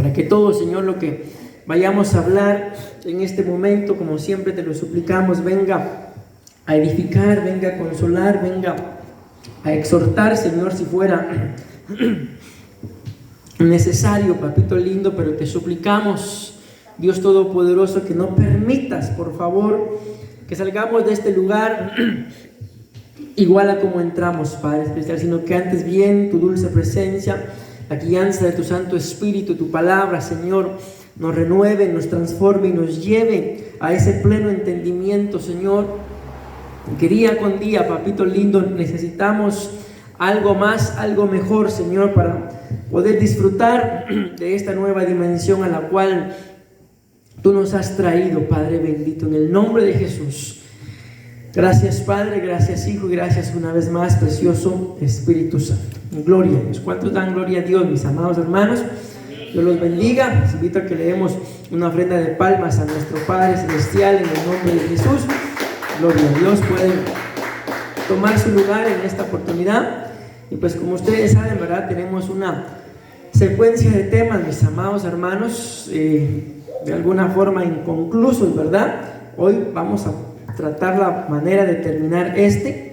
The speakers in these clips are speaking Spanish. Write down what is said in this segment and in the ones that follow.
para que todo, Señor, lo que vayamos a hablar en este momento, como siempre te lo suplicamos, venga a edificar, venga a consolar, venga a exhortar, Señor, si fuera necesario, papito lindo, pero te suplicamos, Dios Todopoderoso, que no permitas, por favor, que salgamos de este lugar igual a como entramos, Padre Especial, sino que antes bien tu dulce presencia, la guianza de tu Santo Espíritu, tu palabra, Señor, nos renueve, nos transforme y nos lleve a ese pleno entendimiento, Señor, que día con día, papito lindo, necesitamos algo más, algo mejor, Señor, para poder disfrutar de esta nueva dimensión a la cual tú nos has traído, Padre bendito, en el nombre de Jesús. Gracias, Padre, gracias, Hijo, y gracias una vez más, precioso Espíritu Santo. Gloria a Dios. ¿Cuántos dan gloria a Dios, mis amados hermanos? Dios los bendiga. Les invito a que le demos una ofrenda de palmas a nuestro Padre Celestial en el nombre de Jesús. Gloria a Dios. Pueden tomar su lugar en esta oportunidad. Y pues como ustedes saben, ¿verdad? Tenemos una secuencia de temas, mis amados hermanos, de alguna forma inconclusos, ¿verdad? Hoy vamos a tratar la manera de terminar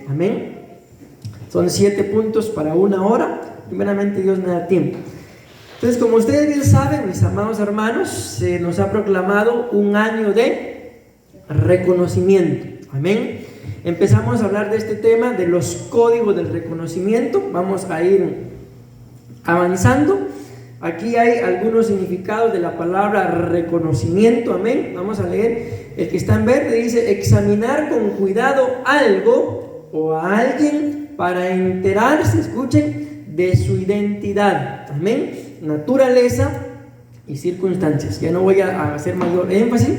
amén. Son 7 puntos para 1 hora. Primeramente Dios me da tiempo. Entonces, como ustedes bien saben, mis amados hermanos, se nos ha proclamado un año de reconocimiento, amén. Empezamos a hablar de este tema, de los códigos del reconocimiento. Vamos a ir avanzando. Aquí hay algunos significados de la palabra reconocimiento, amén. Vamos a leer el que está en verde. Dice: examinar con cuidado algo o a alguien para enterarse, escuchen, de su identidad, amén, naturaleza y circunstancias. Ya no voy a hacer mayor énfasis.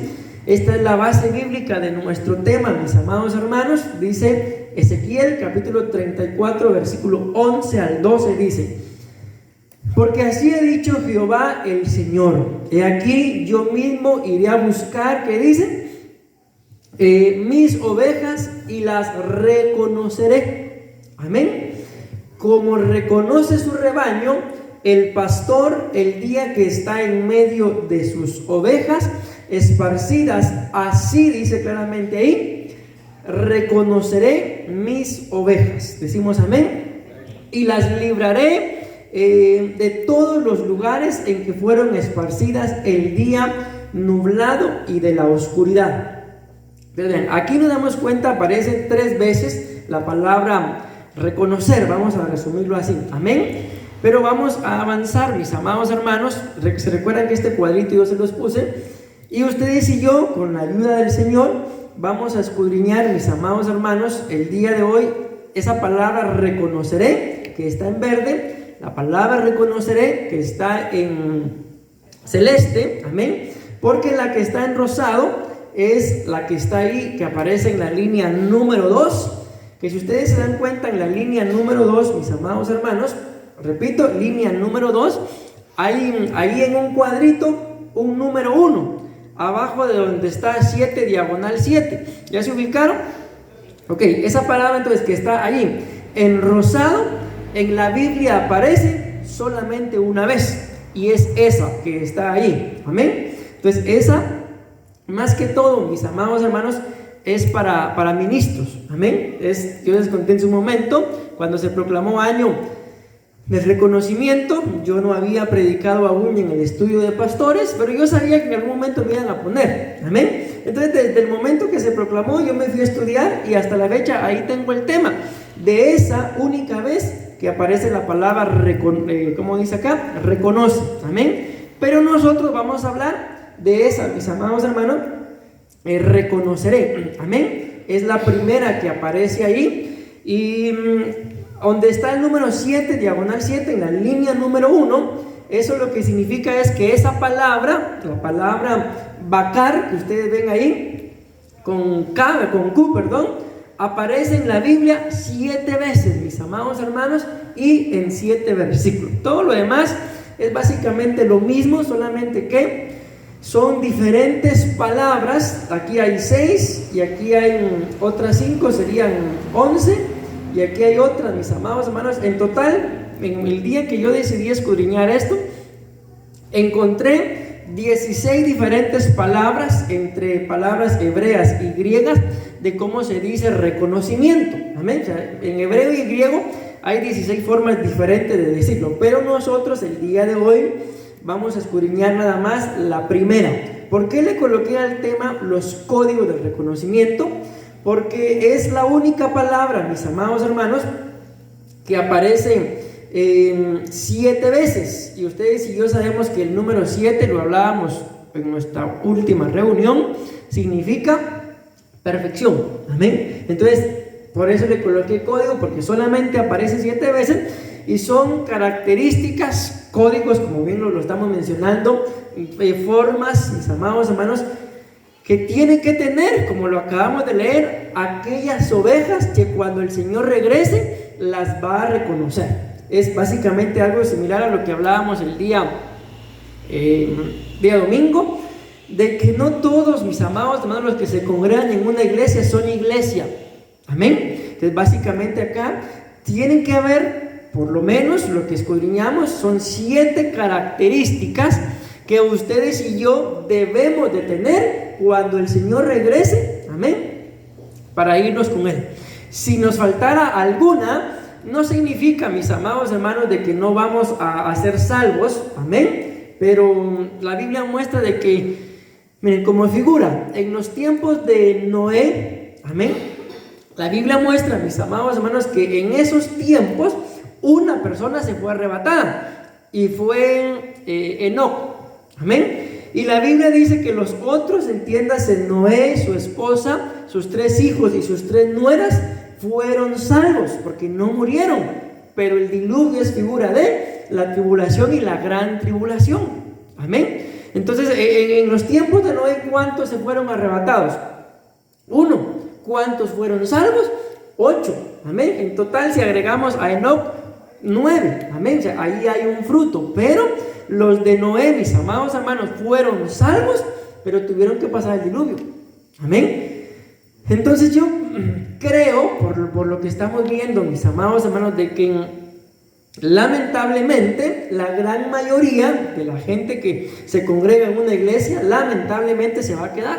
Esta es la base bíblica de nuestro tema, mis amados hermanos. Dice Ezequiel capítulo 34 versículo 11 al 12, dice: porque así ha dicho Jehová el Señor, he aquí yo mismo iré a buscar, ¿qué dice? Mis ovejas y las reconoceré, amén, como reconoce su rebaño el pastor el día que está en medio de sus ovejas esparcidas. Así dice claramente ahí: reconoceré mis ovejas, decimos amén, y las libraré de todos los lugares en que fueron esparcidas el día nublado y de la oscuridad. Entonces, aquí nos damos cuenta, aparece 3 veces la palabra reconocer. Vamos a resumirlo así, amén. Pero vamos a avanzar, mis amados hermanos. Se recuerdan que este cuadrito yo se los puse, y ustedes y yo, con la ayuda del Señor, vamos a escudriñar, mis amados hermanos, el día de hoy, esa palabra reconoceré, que está en verde, la palabra reconoceré, que está en celeste, amén, porque la que está en rosado es la que está ahí, que aparece en la línea número 2, que si ustedes se dan cuenta, en la línea número 2, mis amados hermanos, repito, línea número 2, hay ahí en un cuadrito un número 1, abajo de donde está 7, diagonal 7, ¿ya se ubicaron? Ok, esa palabra entonces que está ahí en rosado, en la Biblia aparece solamente una vez, y es esa que está ahí, amén. Entonces esa, más que todo, mis amados hermanos, es para ministros, amén. Yo les conté en su momento, cuando se proclamó año de reconocimiento, yo no había predicado aún en el estudio de pastores, pero yo sabía que en algún momento me iban a poner, amén. Entonces desde el momento que se proclamó, yo me fui a estudiar, y hasta la fecha ahí tengo el tema de esa única vez que aparece la palabra, como dice acá, reconoce, amén. Pero nosotros vamos a hablar de esa, mis amados hermanos, reconoceré, amén. Es la primera que aparece ahí, y donde está el número 7, diagonal 7, en la línea número 1, eso lo que significa es que esa palabra, la palabra Bacar, que ustedes ven ahí, con Q, aparece en la Biblia 7 veces, mis amados hermanos, y en 7 versículos. Todo lo demás es básicamente lo mismo, solamente que son diferentes palabras. Aquí hay 6, y aquí hay otras 5, serían 11, y aquí hay otras, mis amados hermanos. En total, en el día que yo decidí escudriñar esto, Encontré 16 diferentes palabras, entre palabras hebreas y griegas, de cómo se dice reconocimiento. Amén. O sea, en hebreo y griego hay 16 formas diferentes de decirlo, pero nosotros el día de hoy vamos a escudriñar nada más la primera. ¿Por qué le coloqué al tema los códigos del reconocimiento? Porque es la única palabra, mis amados hermanos, que aparece 7 veces. Y ustedes y yo sabemos que el número 7, lo hablábamos en nuestra última reunión, significa perfección. Amén. Entonces, por eso le coloqué código, porque solamente aparece 7 veces y son características, códigos, como bien lo estamos mencionando, formas, mis amados hermanos, que tiene que tener, como lo acabamos de leer, aquellas ovejas que cuando el Señor regrese las va a reconocer. Es básicamente algo similar a lo que hablábamos el día domingo, de que no todos, mis amados hermanos, los que se congregan en una iglesia son iglesia. Amén. Entonces básicamente acá tienen que haber, por lo menos lo que escudriñamos, son 7 características que ustedes y yo debemos de tener cuando el Señor regrese, amén, para irnos con Él. Si nos faltara alguna, no significa, mis amados hermanos, de que no vamos a ser salvos, amén, pero la Biblia muestra de que, miren, como figura, en los tiempos de Noé, amén, la Biblia muestra, mis amados hermanos, que en esos tiempos una persona se fue arrebatada y fue Enoc. Amén. Y la Biblia dice que los otros, entiéndase, Noé, su esposa, sus 3 hijos y sus 3 nueras, fueron salvos porque no murieron. Pero el diluvio es figura de la tribulación y la gran tribulación. Amén. Entonces, en los tiempos de Noé, ¿cuántos se fueron arrebatados? 1. ¿Cuántos fueron salvos? 8. Amén. En total, si agregamos a Enoc, 9. Amén. O sea, ahí hay un fruto. Pero los de Noé, mis amados hermanos, fueron salvos, pero tuvieron que pasar el diluvio. Amén. Entonces yo creo, por lo que estamos viendo, mis amados hermanos, de que lamentablemente la gran mayoría de la gente que se congrega en una iglesia, lamentablemente se va a quedar.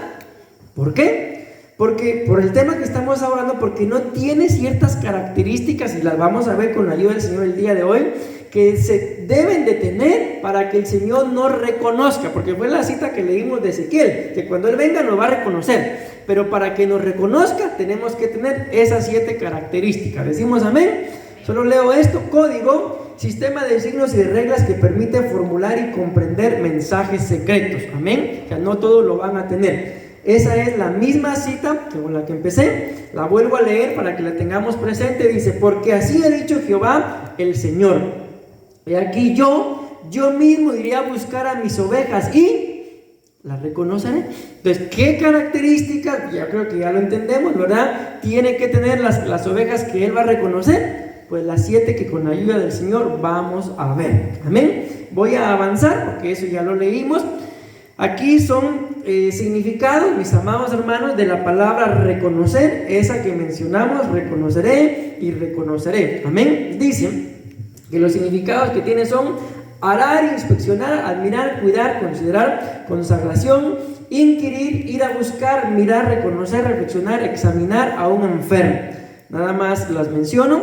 ¿Por qué? Porque por el tema que estamos hablando, porque no tiene ciertas características, y las vamos a ver con la ayuda del Señor el día de hoy, que se deben de tener para que el Señor nos reconozca, porque fue la cita que leímos de Ezequiel, que cuando Él venga nos va a reconocer, pero para que nos reconozca tenemos que tener esas 7 características. Decimos amén. Solo leo esto: código, sistema de signos y de reglas que permite formular y comprender mensajes secretos. Amén. Que no todos lo van a tener. Esa es la misma cita que con la que empecé. La vuelvo a leer para que la tengamos presente. Dice: porque así ha dicho Jehová el Señor. Y aquí yo mismo iré a buscar a mis ovejas y las reconoceré. Entonces, ¿qué características? Ya creo que ya lo entendemos, ¿verdad? Tiene que tener las ovejas que Él va a reconocer. Pues las 7 que con la ayuda del Señor vamos a ver. Amén. Voy a avanzar porque eso ya lo leímos. Aquí son significados, mis amados hermanos, de la palabra reconocer, esa que mencionamos: reconoceré y reconoceré. Amén. Dice que los significados que tiene son arar, inspeccionar, admirar, cuidar, considerar, consagración, inquirir, ir a buscar, mirar, reconocer, reflexionar, examinar a un enfermo. Nada más las menciono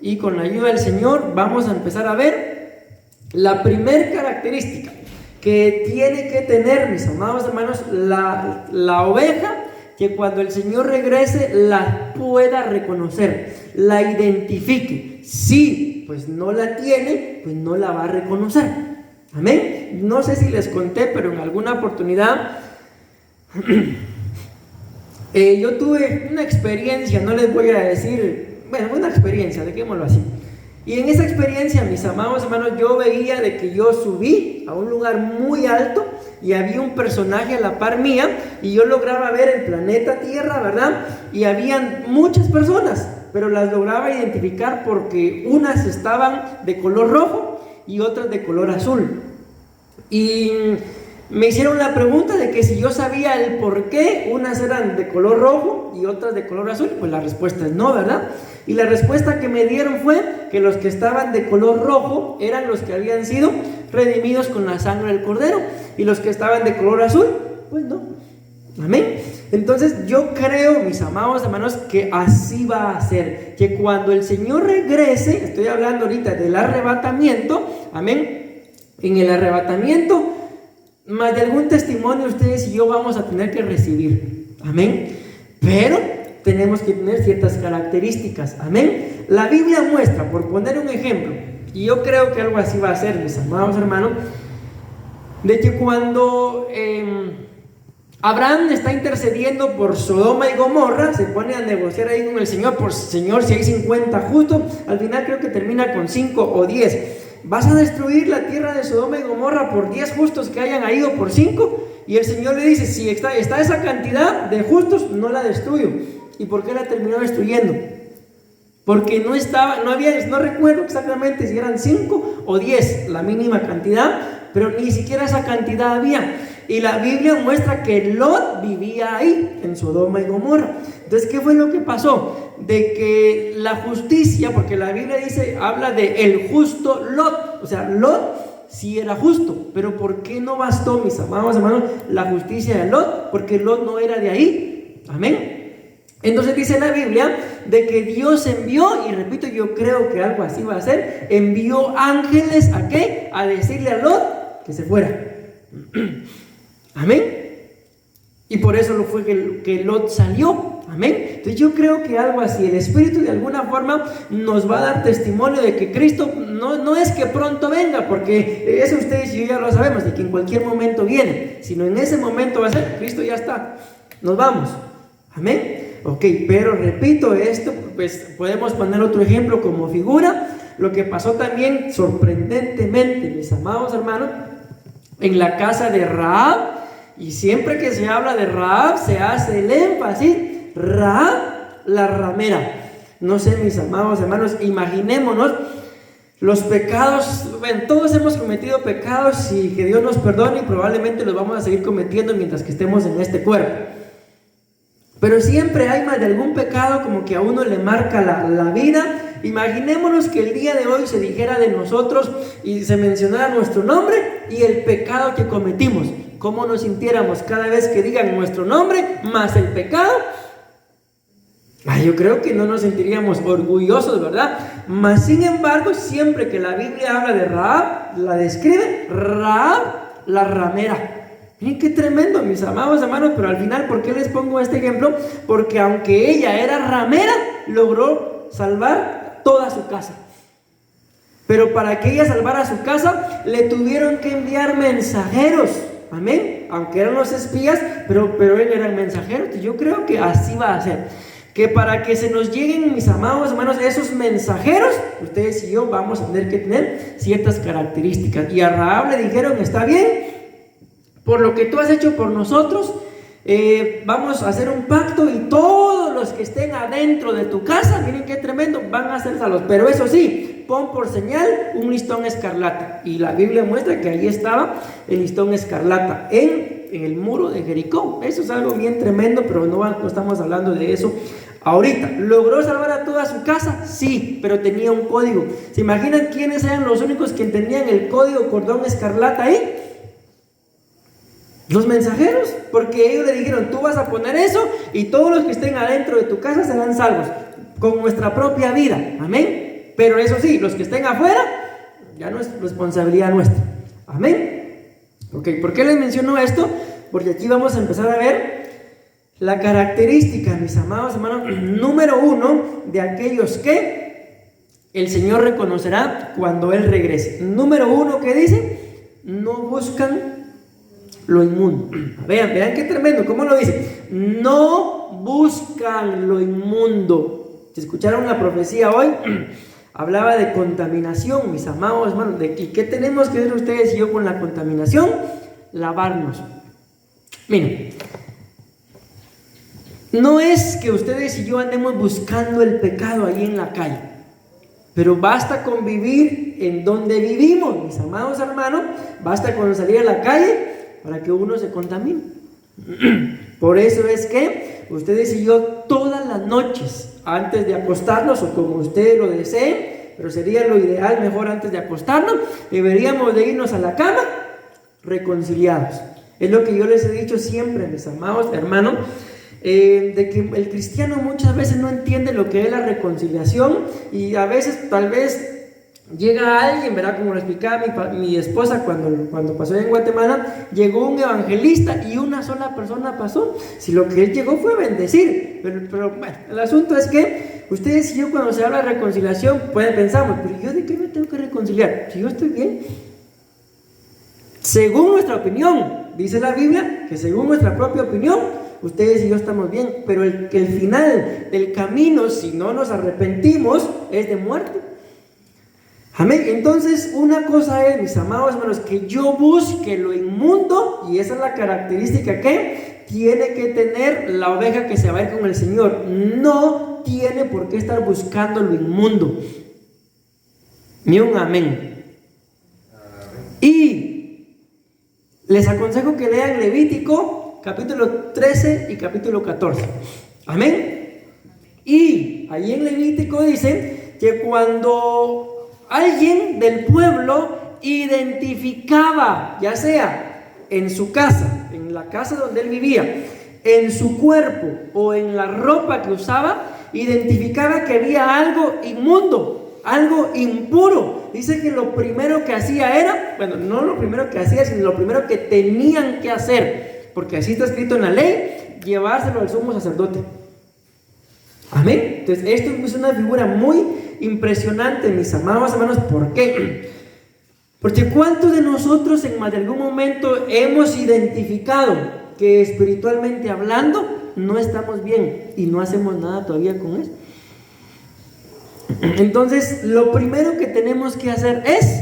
y con la ayuda del Señor vamos a empezar a ver la primer característica que tiene que tener, mis amados hermanos, la oveja, que cuando el Señor regrese la pueda reconocer, la identifique. Si pues no la tiene, pues no la va a reconocer. Amén. No sé si les conté, pero en alguna oportunidad yo tuve una experiencia, no les voy a decir, bueno, una experiencia, dejémoslo así. Y en esa experiencia, mis amados hermanos, yo veía de que yo subí a un lugar muy alto y había un personaje a la par mía y yo lograba ver el planeta Tierra, ¿verdad? Y habían muchas personas, pero las lograba identificar porque unas estaban de color rojo y otras de color azul. Y me hicieron la pregunta de que si yo sabía el por qué unas eran de color rojo y otras de color azul. Pues la respuesta es no, ¿verdad? Y la respuesta que me dieron fue que los que estaban de color rojo eran los que habían sido redimidos con la sangre del Cordero. Y los que estaban de color azul, pues no. Amén. Entonces yo creo, mis amados hermanos, que así va a ser. Que cuando el Señor regrese, estoy hablando ahorita del arrebatamiento, amén. En el arrebatamiento, más de algún testimonio ustedes y yo vamos a tener que recibir. Amén. Pero tenemos que tener ciertas características. Amén. La Biblia muestra, por poner un ejemplo, y yo creo que algo así va a ser, mis amados hermanos, de que cuando Abraham está intercediendo por Sodoma y Gomorra, se pone a negociar ahí con el Señor, por Señor, si hay 50 justos, al final creo que termina con 5 o 10. ¿Vas a destruir la tierra de Sodoma y Gomorra por 10 justos que hayan ahí o por 5? Y el Señor le dice, si está esa cantidad de justos, no la destruyo. ¿Y por qué la terminó destruyendo? Porque no recuerdo exactamente si eran 5 o 10, la mínima cantidad, pero ni siquiera esa cantidad había. Y la Biblia muestra que Lot vivía ahí, en Sodoma y Gomorra. Entonces, ¿qué fue lo que pasó? De que la justicia, porque la Biblia habla de el justo Lot. O sea, Lot sí era justo, pero ¿por qué no bastó, mis amados hermanos, la justicia de Lot? Porque Lot no era de ahí. Amén. Entonces dice la Biblia de que Dios envió, y repito, yo creo que algo así va a ser, envió ángeles ¿a qué? A decirle a Lot que se fuera. Amén. Y por eso lo fue que Lot salió. Amén. Entonces yo creo que algo así, el Espíritu de alguna forma nos va a dar testimonio de que Cristo no es que pronto venga, porque eso ustedes y yo ya lo sabemos, de que en cualquier momento viene, sino en ese momento va a ser, Cristo ya está, nos vamos. Amén. Ok, pero repito esto, pues podemos poner otro ejemplo como figura, lo que pasó también sorprendentemente, mis amados hermanos, en la casa de Rahab. Y siempre que se habla de Rahab se hace el énfasis, Rahab la ramera. No sé, mis amados hermanos, imaginémonos los pecados. Bueno, todos hemos cometido pecados y que Dios nos perdone, y probablemente los vamos a seguir cometiendo mientras que estemos en este cuerpo. Pero siempre hay más de algún pecado como que a uno le marca la vida. Imaginémonos que el día de hoy se dijera de nosotros y se mencionara nuestro nombre y el pecado que cometimos. ¿Cómo nos sintiéramos cada vez que digan nuestro nombre más el pecado? Yo creo que no nos sentiríamos orgullosos, ¿verdad? Mas sin embargo, siempre que la Biblia habla de Rahab, la describe Rahab la ramera. Miren qué tremendo, mis amados hermanos, pero al final, ¿por qué les pongo este ejemplo? Porque aunque ella era ramera, logró salvar toda su casa. Pero para que ella salvara su casa, le tuvieron que enviar mensajeros. Amén. Aunque eran los espías, pero eran mensajeros. Y yo creo que así va a ser. Que para que se nos lleguen, mis amados hermanos, esos mensajeros, ustedes y yo vamos a tener que tener ciertas características. Y a Rahab le dijeron, está bien, por lo que tú has hecho por nosotros, vamos a hacer un pacto y todos los que estén adentro de tu casa, miren qué tremendo, van a ser salvos. Pero eso sí, pon por señal un listón escarlata. Y la Biblia muestra que ahí estaba el listón escarlata en el muro de Jericó. Eso es algo bien tremendo, pero no estamos hablando de eso ahorita. ¿Logró salvar a toda su casa? Sí, pero tenía un código. ¿Se imaginan quiénes eran los únicos que entendían el código cordón escarlata ahí? Los mensajeros, porque ellos le dijeron, tú vas a poner eso y todos los que estén adentro de tu casa serán salvos con nuestra propia vida. Amén. Pero eso sí, los que estén afuera ya no es responsabilidad nuestra. Amén. Ok, ¿por qué les menciono esto? Porque aquí vamos a empezar a ver la característica, mis amados hermanos, número 1 de aquellos que el Señor reconocerá cuando Él regrese. Número 1, ¿qué dice? No buscan lo inmundo. Vean qué tremendo, ¿cómo lo dice? No buscan lo inmundo. Si escucharon la profecía hoy, hablaba de contaminación, mis amados hermanos. ¿Y qué tenemos que hacer ustedes y yo con la contaminación? Lavarnos. Miren, no es que ustedes y yo andemos buscando el pecado ahí en la calle, pero basta con vivir en donde vivimos, mis amados hermanos. Basta con salir a la calle para que uno se contamine. Por eso es que ustedes y yo todas las noches, antes de acostarnos o como ustedes lo deseen, pero sería lo ideal, mejor antes de acostarnos, deberíamos de irnos a la cama reconciliados. Es lo que yo les he dicho siempre, mis amados hermanos, de que el cristiano muchas veces no entiende lo que es la reconciliación, y a veces tal vez llega alguien, ¿verdad? Como lo explicaba mi esposa cuando pasó en Guatemala, llegó un evangelista y una sola persona pasó. Si lo que él llegó fue bendecir, pero bueno, el asunto es que ustedes y yo, cuando se habla de reconciliación, pues pensamos, pero ¿yo de qué me tengo que reconciliar? Si yo estoy bien. Según nuestra opinión, dice la Biblia que según nuestra propia opinión, ustedes y yo estamos bien, pero el final del camino, si no nos arrepentimos, es de muerte. Amén. Entonces, una cosa es, mis amados hermanos, que yo busque lo inmundo, y esa es la característica que tiene que tener la oveja que se va a ir con el Señor. No tiene por qué estar buscando lo inmundo. Ni un amén. Y les aconsejo que lean Levítico capítulo 13 y capítulo 14. Amén. Y ahí en Levítico dice que cuando alguien del pueblo identificaba, ya sea en su casa, en la casa donde él vivía, en su cuerpo o en la ropa que usaba, identificaba que había algo inmundo, algo impuro. Dice que lo primero que hacía era, bueno, no lo primero que hacía, sino lo primero que tenían que hacer, porque así está escrito en la ley, llevárselo al sumo sacerdote. Amén. Entonces esto es una figura muy impresionante, mis amados hermanos. ¿Por qué? Porque ¿cuántos de nosotros en más de algún momento hemos identificado que espiritualmente hablando no estamos bien y no hacemos nada todavía con eso? Entonces lo primero que tenemos que hacer es,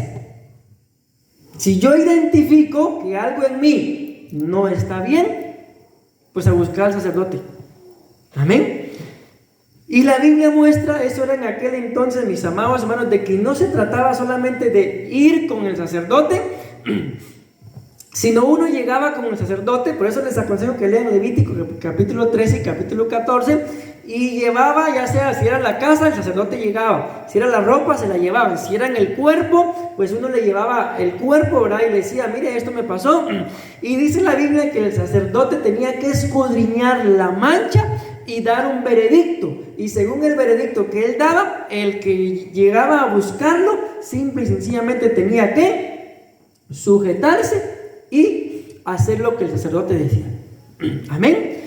si yo identifico que algo en mí no está bien, pues a buscar al sacerdote. Amén. Y la Biblia muestra, eso era en aquel entonces, mis amados hermanos, de que no se trataba solamente de ir con el sacerdote, sino uno llegaba con el sacerdote. Por eso les aconsejo que lean Levítico capítulo 13 y capítulo 14, y llevaba, ya sea si era la casa, el sacerdote llegaba, si era la ropa, se la llevaban, si era en el cuerpo, pues uno le llevaba el cuerpo, ¿verdad? Y le decía, mire, esto me pasó. Y dice la Biblia que el sacerdote tenía que escudriñar la mancha y dar un veredicto, y según el veredicto que él daba, el que llegaba a buscarlo simple y sencillamente tenía que sujetarse y hacer lo que el sacerdote decía. Amén.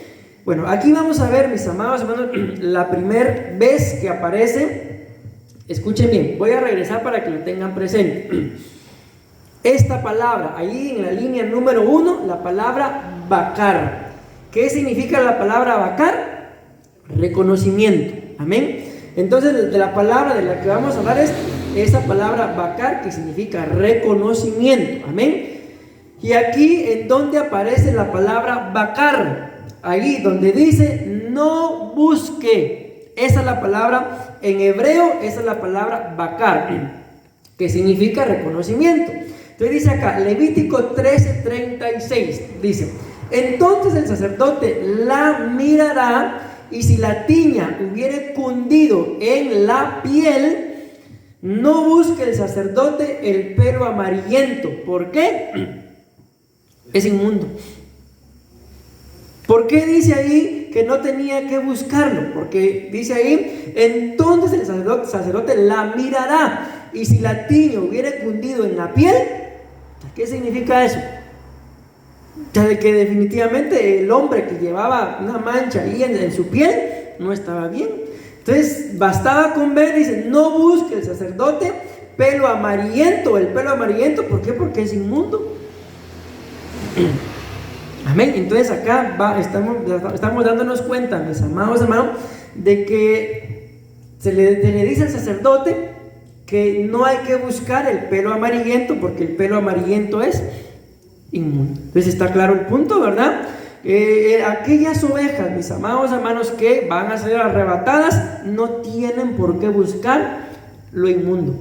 Bueno, aquí vamos a ver, mis amados hermanos, la primera vez que aparece. Escuchen bien, voy a regresar para que lo tengan presente. Esta palabra, ahí en la línea número 1, la palabra bacar. ¿Qué significa la palabra bacar? Reconocimiento. Amén. Entonces, de la palabra de la que vamos a hablar es esa palabra bacar, que significa reconocimiento. Amén. Y aquí, ¿en dónde aparece la palabra bacar? Ahí donde dice no busque. Esa es la palabra en hebreo, esa es la palabra bacar, que significa reconocimiento. Entonces dice acá, Levítico 13:36, dice: entonces el sacerdote la mirará, y si la tiña hubiere cundido en la piel, no busque el sacerdote el pelo amarillento. ¿Por qué? Es inmundo. ¿Por qué dice ahí que no tenía que buscarlo? Porque dice ahí, entonces el sacerdote la mirará, y si la tiña hubiere cundido en la piel. ¿Qué significa eso? O sea, de que definitivamente el hombre que llevaba una mancha ahí en su piel no estaba bien. Entonces bastaba con ver, dice, no busque el sacerdote pelo amarillento. El pelo amarillento, ¿por qué? Porque es inmundo. Amén. Entonces acá estamos dándonos cuenta, mis amados hermanos, de que se le dice al sacerdote que no hay que buscar el pelo amarillento, porque el pelo amarillento es inmundo. Entonces está claro el punto, ¿verdad? Aquellas ovejas, mis amados hermanos, que van a ser arrebatadas, no tienen por qué buscar lo inmundo.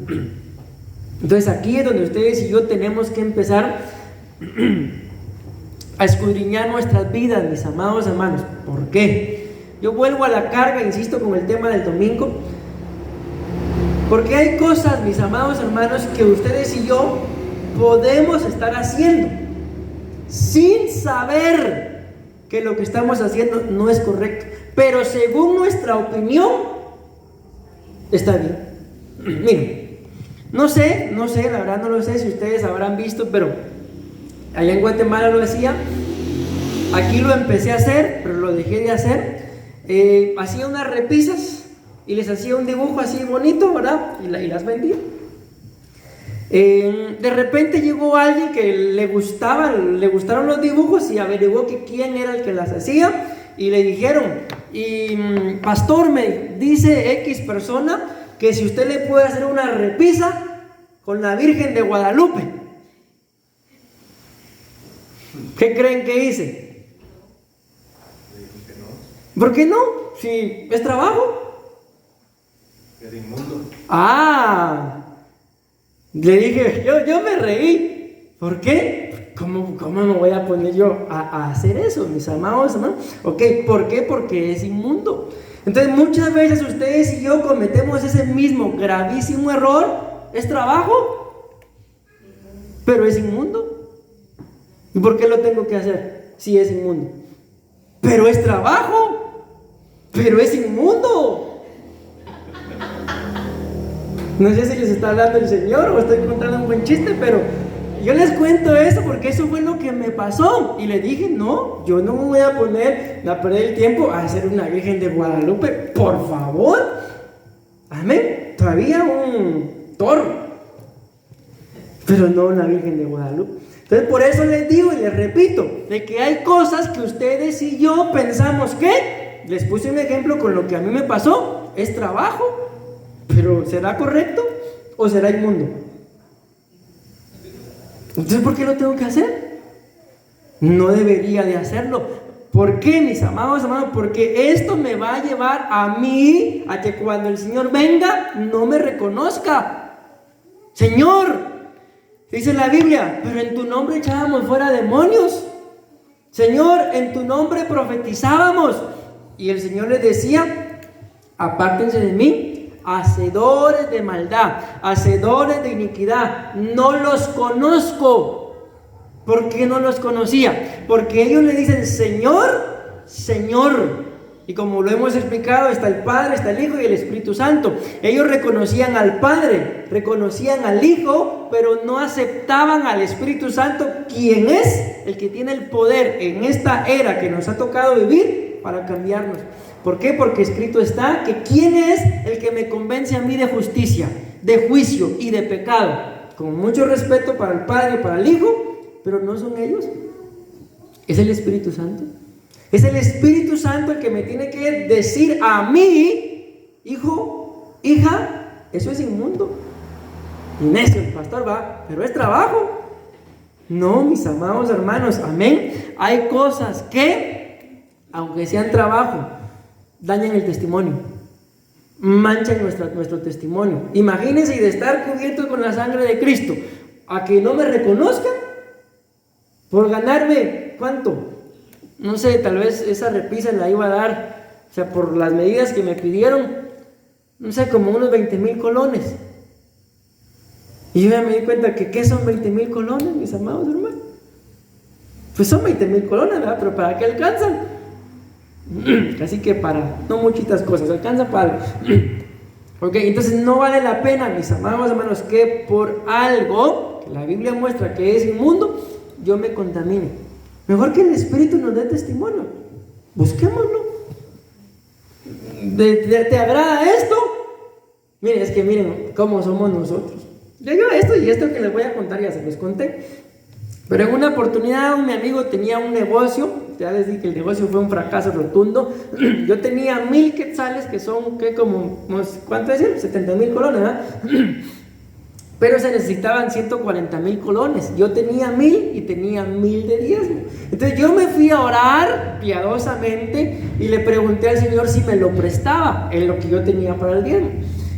Entonces aquí es donde ustedes y yo tenemos que empezar a escudriñar nuestras vidas, mis amados hermanos. ¿Por qué? Yo vuelvo a la carga, insisto, con el tema del domingo. Porque hay cosas, mis amados hermanos, que ustedes y yo podemos estar haciendo sin saber que lo que estamos haciendo no es correcto, pero según nuestra opinión está bien. Miren, no sé, la verdad no lo sé si ustedes habrán visto, pero allá en Guatemala lo hacía. Aquí lo empecé a hacer, pero lo dejé de hacer. Hacía unas repisas y les hacía un dibujo así bonito, ¿verdad? Y las vendía. De repente llegó alguien que le gustaron los dibujos y averiguó que quién era el que las hacía, y le dijeron: pastor, me dice X persona que si usted le puede hacer una repisa con la Virgen de Guadalupe. ¿Qué creen que hice? ¿Por qué no? Si es trabajo. Es inmundo. Le dije, yo me reí. ¿Por qué? ¿Cómo me voy a poner yo a hacer eso, mis amados hermanos? Ok, ¿por qué? Porque es inmundo. Entonces muchas veces ustedes y yo cometemos ese mismo gravísimo error. Es trabajo, pero es inmundo. ¿Y por qué lo tengo que hacer si es inmundo? Pero es trabajo, pero es inmundo. No sé si les está hablando el Señor o estoy contando un buen chiste, pero yo les cuento eso porque eso fue lo que me pasó. Y le dije, no, yo no me voy a poner a perder el tiempo a hacer una Virgen de Guadalupe, por favor. Amén. Todavía un toro, pero no una Virgen de Guadalupe. Entonces por eso les digo y les repito, de que hay cosas que ustedes y yo pensamos que, les puse un ejemplo con lo que a mí me pasó, es trabajo, pero ¿será correcto o será inmundo? Entonces, ¿por qué lo tengo que hacer? No debería de hacerlo. ¿Por qué, mis amados hermanos? Porque esto me va a llevar a mí a que cuando el Señor venga no me reconozca. Señor, dice la Biblia, pero en tu nombre echábamos fuera demonios. Señor, en tu nombre profetizábamos. Y el Señor les decía: apártense de mí, hacedores de maldad, hacedores de iniquidad, no los conozco. ¿Por qué no los conocía? Porque ellos le dicen Señor, Señor. Y como lo hemos explicado, está el Padre, está el Hijo y el Espíritu Santo. Ellos reconocían al Padre, reconocían al Hijo, pero no aceptaban al Espíritu Santo, quien es el que tiene el poder en esta era que nos ha tocado vivir para cambiarnos. ¿Por qué? Porque escrito está que ¿quién es el que me convence a mí de justicia, de juicio y de pecado? Con mucho respeto para el Padre y para el Hijo, pero no son ellos. Es el Espíritu Santo. Es el Espíritu Santo el que me tiene que decir a mí: hijo, hija, eso es inmundo. Y necio el pastor va, pero es trabajo. No, mis amados hermanos, amén. Hay cosas que, aunque sean trabajo, dañan el testimonio, manchan nuestro testimonio. Imagínense, y de estar cubiertos con la sangre de Cristo, a que no me reconozcan por ganarme, ¿cuánto? No sé, tal vez esa repisa la iba a dar, o sea, por las medidas que me pidieron, no sé, como unos 20,000 colones. Y yo ya me di cuenta que ¿qué son 20,000 colones, mis amados hermanos? Pues son 20,000 colones, ¿verdad? Pero ¿para qué alcanzan? Así que para no muchitas cosas, alcanza para algo. Ok, entonces no vale la pena, mis amados hermanos, que por algo que la Biblia muestra que es inmundo, yo me contamine. Mejor que el Espíritu nos dé testimonio. Busquémoslo. ¿Te agrada esto? Miren, es que miren cómo somos nosotros. Yo esto y esto que les voy a contar ya se los conté. Pero en una oportunidad mi amigo tenía un negocio. Ya les dije que el negocio fue un fracaso rotundo. Yo tenía 1,000 quetzales, que son, ¿qué? Como, ¿cuánto es? 70,000 colones, ¿verdad? Pero se necesitaban 140,000 colones. Yo tenía 1,000 y tenía 1,000 de diezmo. Entonces yo me fui a orar piadosamente y le pregunté al Señor si me lo prestaba en lo que yo tenía para el diezmo.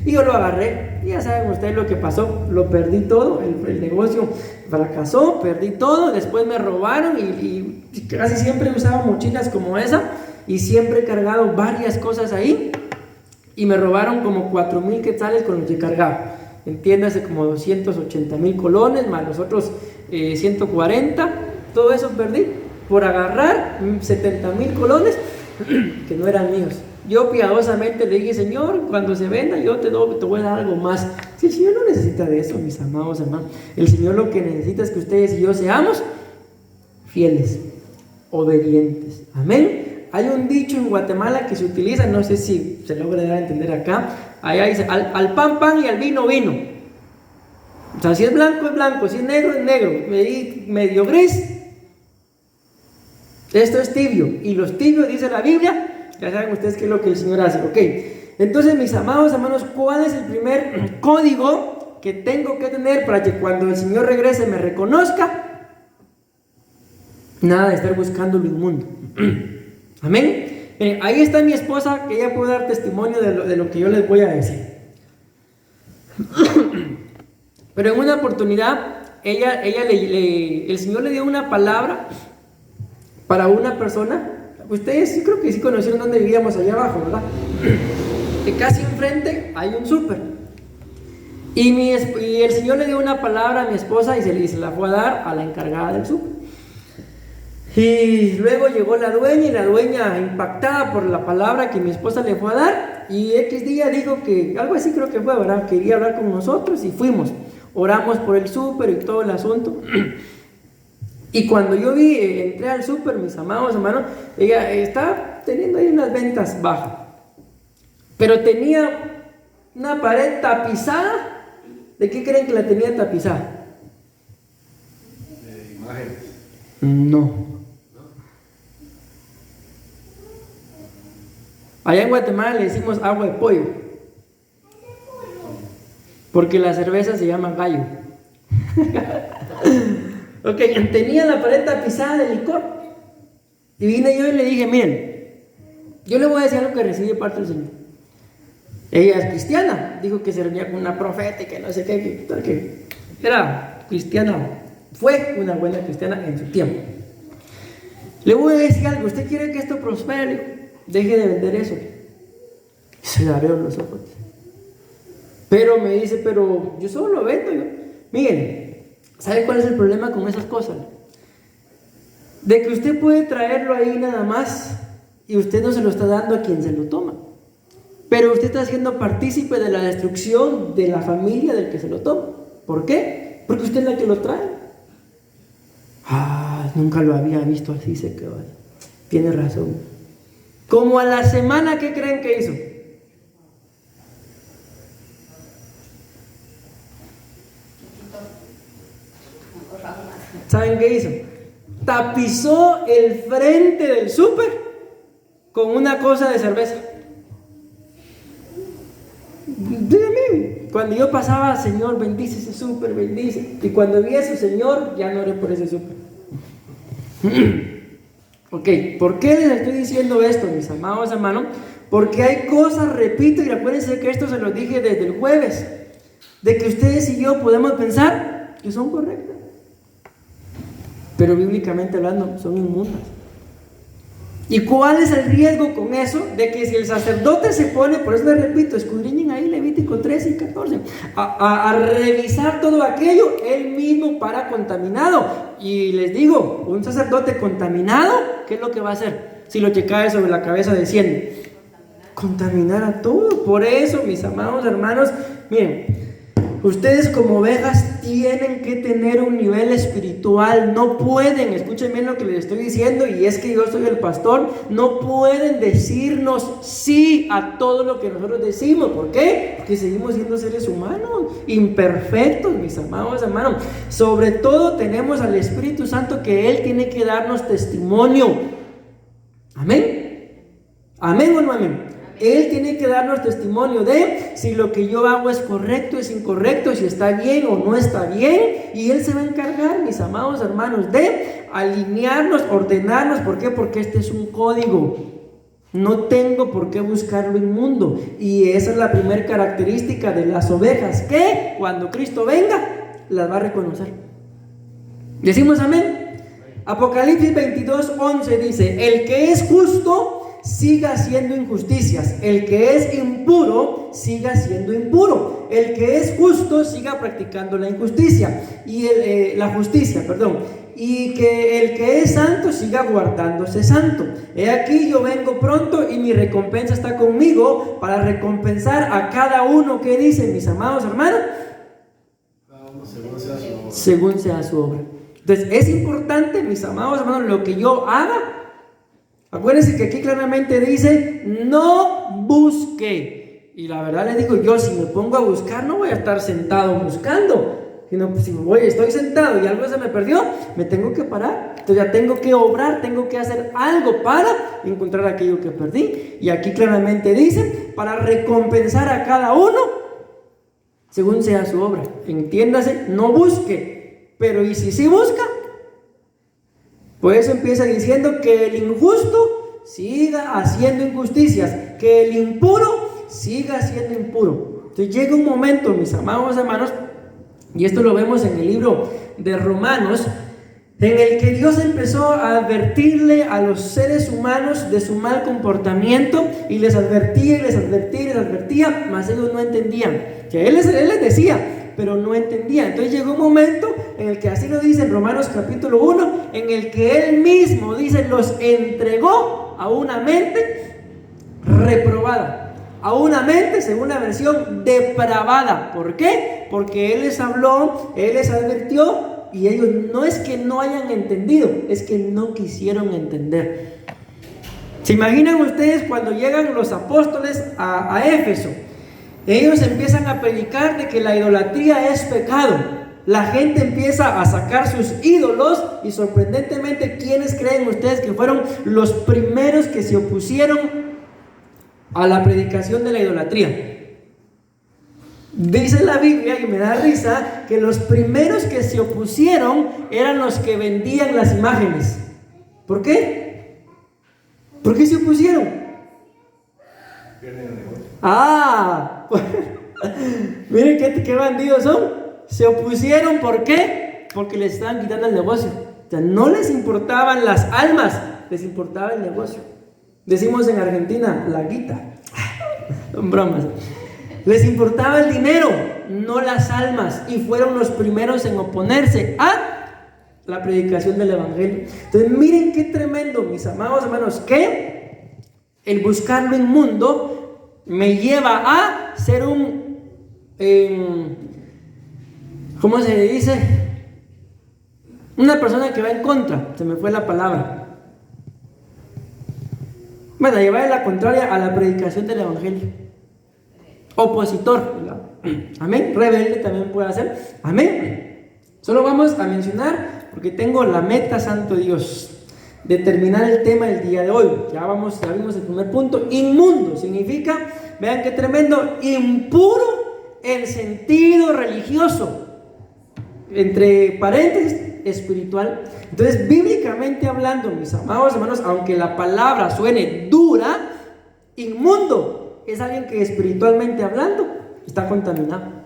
Y yo lo agarré. Y ya saben ustedes lo que pasó. Lo perdí todo. El negocio fracasó, perdí todo. Después me robaron y casi siempre usaba mochilas como esa. Y siempre he cargado varias cosas ahí. y me robaron como 4,000 quetzales con los que cargaba. Entiéndase, como 280,000 colones, más los otros 140, todo eso perdí por agarrar 70,000 colones que no eran míos. Yo piadosamente le dije: Señor, cuando se venda yo te voy a dar algo más. Si el Señor no necesita de eso, mis amados hermanos, el Señor lo que necesita es que ustedes y yo seamos fieles, obedientes. Amén. Hay un dicho en Guatemala que se utiliza, no sé si se logra dar a entender acá. Allá dice: al pan, pan, y al vino, vino. O sea, si es blanco, es blanco, si es negro, es negro, medio gris, esto es tibio. Y los tibios, dice la Biblia, ya saben ustedes qué es lo que el Señor hace. Ok, entonces, mis amados hermanos, ¿cuál es el primer código que tengo que tener para que cuando el Señor regrese me reconozca? Nada de estar buscando lo inmundo. Amén. Ahí está mi esposa, que ella puede dar testimonio de lo que yo les voy a decir. Pero en una oportunidad, el Señor le dio una palabra para una persona. Ustedes sí, creo que sí conocieron dónde vivíamos allá abajo, ¿verdad? Que casi enfrente hay un súper. Y el Señor le dio una palabra a mi esposa y se la fue a dar a la encargada del súper. Y luego llegó la dueña, y la dueña, impactada por la palabra que mi esposa le fue a dar, y X día dijo que, algo así creo que fue, ¿verdad? Quería hablar con nosotros y fuimos. Oramos por el súper y todo el asunto. Y cuando yo entré al súper, mis amados hermanos, ella estaba teniendo ahí unas ventas bajas, pero tenía una pared tapizada. ¿De qué creen que la tenía tapizada? De imágenes. No. Allá en Guatemala le decimos agua de pollo, porque la cerveza se llama gallo. Ok, tenía la pared tapizada de licor. Y vine yo y le dije: miren, yo le voy a decir algo que recibí de parte del Señor. Ella es cristiana, dijo que se reunía con una profeta y que no sé qué, que era cristiana, fue una buena cristiana en su tiempo. Le voy a decir algo: ¿usted quiere que esto prospere? Deje de vender eso. Se le abrieron los ojos. Pero me dice: pero yo solo lo vendo. Miren, ¿sabe cuál es el problema con esas cosas? De que usted puede traerlo ahí nada más y usted no se lo está dando a quien se lo toma, pero usted está siendo partícipe de la destrucción de la familia del que se lo toma. ¿Por qué? Porque usted es la que lo trae. Nunca lo había visto así, se quedó ahí. Tiene razón. Como a la semana, ¿qué creen que hizo? ¿Saben qué hizo? Tapizó el frente del súper con una cosa de cerveza. Dígame, cuando yo pasaba: Señor, bendice ese súper, bendice. Y cuando vi a su Señor, ya no oré por ese súper. Ok, ¿por qué les estoy diciendo esto, mis amados hermanos? Porque hay cosas, repito, y acuérdense que esto se lo dije desde el jueves, de que ustedes y yo podemos pensar que son correctas, pero bíblicamente hablando son inmundas. ¿Y cuál es el riesgo con eso? De que si el sacerdote se pone, por eso les repito, escudriñen ahí Levítico 13 y 14, a revisar todo aquello, él mismo para contaminado. Y les digo, un sacerdote contaminado, ¿qué es lo que va a hacer? Si lo que cae sobre la cabeza desciende, contaminar a todo. Por eso, mis amados hermanos, miren, ustedes como ovejas tienen que tener un nivel espiritual. No pueden, escuchen bien lo que les estoy diciendo, y es que yo soy el pastor, no pueden decirnos sí a todo lo que nosotros decimos. ¿Por qué? Porque seguimos siendo seres humanos, imperfectos, mis amados hermanos. Sobre todo tenemos al Espíritu Santo, que Él tiene que darnos testimonio. Amén. Amén o no amén. Él tiene que darnos testimonio de si lo que yo hago es correcto, es incorrecto, si está bien o no está bien. Y Él se va a encargar, mis amados hermanos, de alinearnos, ordenarnos. ¿Por qué? Porque este es un código. No tengo por qué buscar lo inmundo. Y esa es la primera característica de las ovejas, que cuando Cristo venga, las va a reconocer. ¿Decimos amén? Apocalipsis 22:11 dice: el que es justo siga haciendo injusticias. El que es impuro, siga siendo impuro. El que es justo, siga practicando la injusticia. Y la justicia, perdón. Y que el que es santo siga guardándose santo. He aquí yo vengo pronto y mi recompensa está conmigo para recompensar a cada uno. ¿Qué dicen mis amados hermanos? Según sea su obra. Entonces es importante, mis amados hermanos, lo que yo haga. Acuérdense que aquí claramente dice: no busque. Y la verdad les digo, yo si me pongo a buscar no voy a estar sentado buscando, sino pues, si estoy sentado y algo se me perdió, me tengo que parar. Entonces ya tengo que obrar, tengo que hacer algo para encontrar aquello que perdí. Y aquí claramente dice: para recompensar a cada uno según sea su obra. Entiéndase, no busque. Pero ¿y si sí busca? Pues eso empieza diciendo que el injusto siga haciendo injusticias, que el impuro siga siendo impuro. Entonces llega un momento, mis amados hermanos, y esto lo vemos en el libro de Romanos, en el que Dios empezó a advertirle a los seres humanos de su mal comportamiento, y les advertía, mas ellos no entendían. Que Él les decía, pero no entendían. Entonces llegó un momento en el que, así lo dice en Romanos capítulo 1, en el que Él mismo, dice, los entregó a una mente reprobada, a una mente, según la versión, depravada. ¿Por qué? Porque Él les habló, Él les advirtió, y ellos no es que no hayan entendido, es que no quisieron entender. ¿Se imaginan ustedes cuando llegan los apóstoles a Éfeso? Ellos empiezan a predicar de que la idolatría es pecado. La gente empieza a sacar sus ídolos, y sorprendentemente, ¿quiénes creen ustedes que fueron los primeros que se opusieron a la predicación de la idolatría? Dice la Biblia, y me da risa, que los primeros que se opusieron eran los que vendían las imágenes. ¿Por qué? ¿Por qué se opusieron? Miren qué bandidos son. Se opusieron, ¿por qué? Porque les estaban quitando el negocio. O sea, no les importaban las almas, les importaba el negocio. Decimos en Argentina, la guita. Son bromas. Les importaba el dinero, no las almas, y fueron los primeros en oponerse a la predicación del evangelio. Entonces miren qué tremendo, mis amados hermanos, que el buscar lo inmundo me lleva a ser ¿cómo se dice? Una persona que va en contra, se me fue la palabra. Bueno, llevar la contraria a la predicación del evangelio. Opositor, ¿verdad? Amén. Rebelde también puede hacer. Amén. Solo vamos a mencionar, porque tengo la meta, santo Dios, de terminar el tema del día de hoy. Ya vimos el primer punto. Inmundo significa, vean qué tremendo, impuro en sentido religioso, entre paréntesis, espiritual. Entonces, bíblicamente hablando, mis amados hermanos, aunque la palabra suene dura, inmundo es alguien que espiritualmente hablando está contaminado.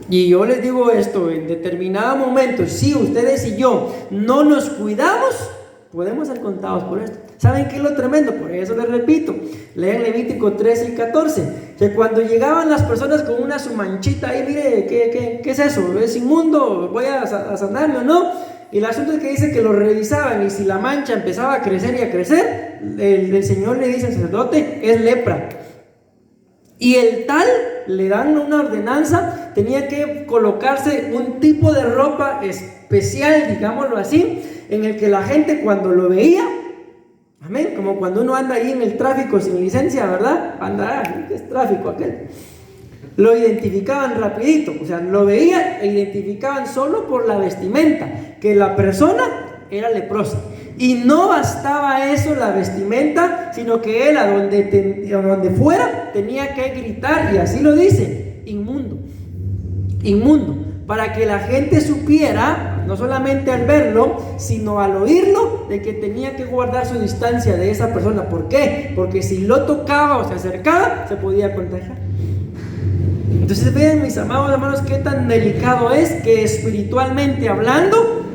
Y yo les digo esto, en determinado momento, si ustedes y yo no nos cuidamos, podemos ser contados por esto. ¿Saben qué es lo tremendo? Por eso les repito, lean Levítico 13 y 14, que cuando llegaban las personas con una su manchita ahí, mire, ¿qué es eso? ¿Es inmundo? ¿Voy a sanarme o no? Y el asunto es que dice que lo revisaban, y si la mancha empezaba a crecer y a crecer, el Señor le dice al sacerdote: es lepra. Y el tal, le dan una ordenanza, tenía que colocarse un tipo de ropa especial, digámoslo así, en el que la gente cuando lo veía, amén, como cuando uno anda ahí en el tráfico sin licencia, ¿verdad? Anda, ¿qué es tráfico aquel? Lo identificaban rapidito, o sea, lo veían e identificaban solo por la vestimenta, que la persona era leprosa. Y no bastaba eso, la vestimenta, sino que él a donde fuera tenía que gritar, y así lo dice: inmundo, inmundo, para que la gente supiera, no solamente al verlo, sino al oírlo, de que tenía que guardar su distancia de esa persona. ¿Por qué? Porque si lo tocaba o se acercaba, se podía contagiar. Entonces vean, mis amados hermanos, qué tan delicado es que espiritualmente hablando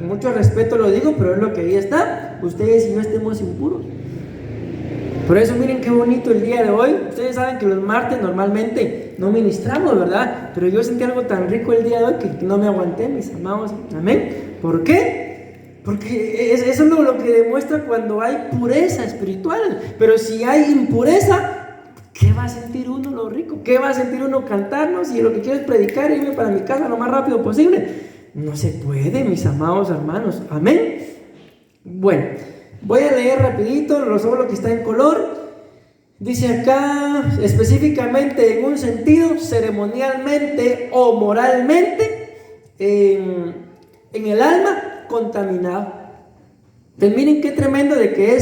con mucho respeto lo digo, pero es lo que ahí está. Ustedes y yo estemos impuros. Por eso miren qué bonito el día de hoy. Ustedes saben que los martes normalmente no ministramos, ¿verdad? Pero yo sentí algo tan rico el día de hoy que no me aguanté, mis amados. Amén. ¿Por qué? Porque eso es lo que demuestra cuando hay pureza espiritual. Pero si hay impureza, ¿qué va a sentir uno lo rico? ¿Qué va a sentir uno cantarnos? Y lo que quiero es predicar e irme para mi casa lo más rápido posible. No se puede, mis amados hermanos. Amén. Bueno, voy a leer rapidito solo lo que está en color. Dice acá, específicamente en un sentido, ceremonialmente o moralmente, en el alma contaminado. Entonces miren qué tremendo de que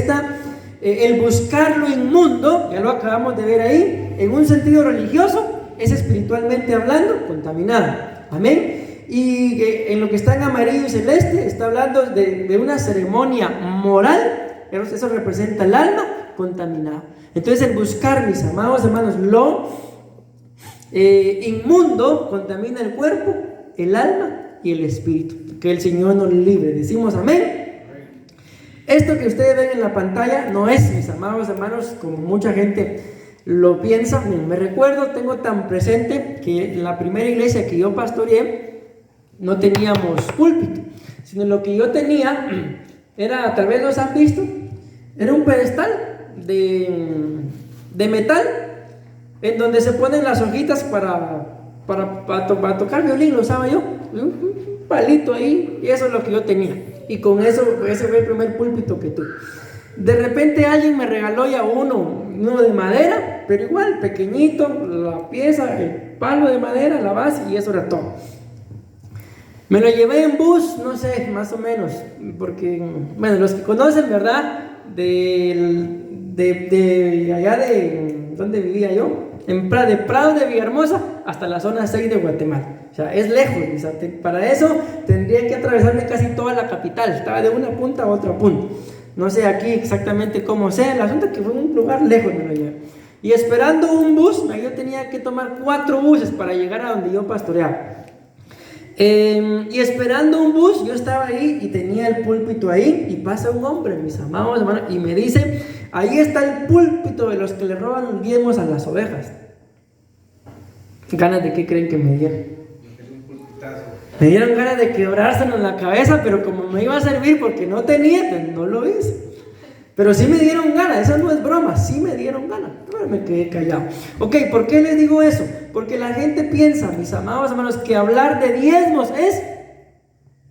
el buscar lo inmundo, ya lo acabamos de ver ahí, en un sentido religioso, es espiritualmente hablando contaminado. Amén. Y en lo que está en amarillo y celeste está hablando de una ceremonia moral. Eso representa el alma contaminada. Entonces el buscar, mis amados hermanos, lo inmundo contamina el cuerpo, el alma y el espíritu. Que el Señor nos libre. Decimos amén. Esto que ustedes ven en la pantalla no es, mis amados hermanos, como mucha gente lo piensa. Me recuerdo, tengo tan presente que en la primera iglesia que yo pastoreé no teníamos púlpito, sino lo que yo tenía era, tal vez los han visto, era un pedestal de metal en donde se ponen las hojitas para tocar violín, lo usaba yo, un palito ahí, y eso es lo que yo tenía. Y con eso, ese fue el primer púlpito que tuve. De repente alguien me regaló ya uno de madera, pero igual, pequeñito, la pieza, el palo de madera, la base, y eso era todo. Me lo llevé en bus, no sé, más o menos, porque, bueno, los que conocen, ¿verdad? De allá de, ¿dónde vivía yo? De Prado de Villahermosa hasta la zona 6 de Guatemala. O sea, es lejos, o sea, para eso tendría que atravesarme casi toda la capital. Estaba de una punta a otra punta. No sé aquí exactamente cómo sea, el asunto es que fue un lugar lejos me lo llevé. Y esperando un bus, yo tenía que tomar 4 buses para llegar a donde yo pastoreaba. Y esperando un bus, yo estaba ahí y tenía el púlpito ahí, y pasa un hombre, mis amados hermanos, y me dice: ahí está el púlpito de los que le roban los diezmos a las ovejas. ¿Ganas de qué creen que me dieron? Me dieron ganas de quebrárselo en la cabeza, pero como me iba a servir porque no tenía, pues no lo hice. Pero sí me dieron ganas, eso no es broma, sí me dieron ganas. Pero me quedé callado. Ok, ¿por qué les digo eso? Porque la gente piensa, mis amados hermanos, que hablar de diezmos es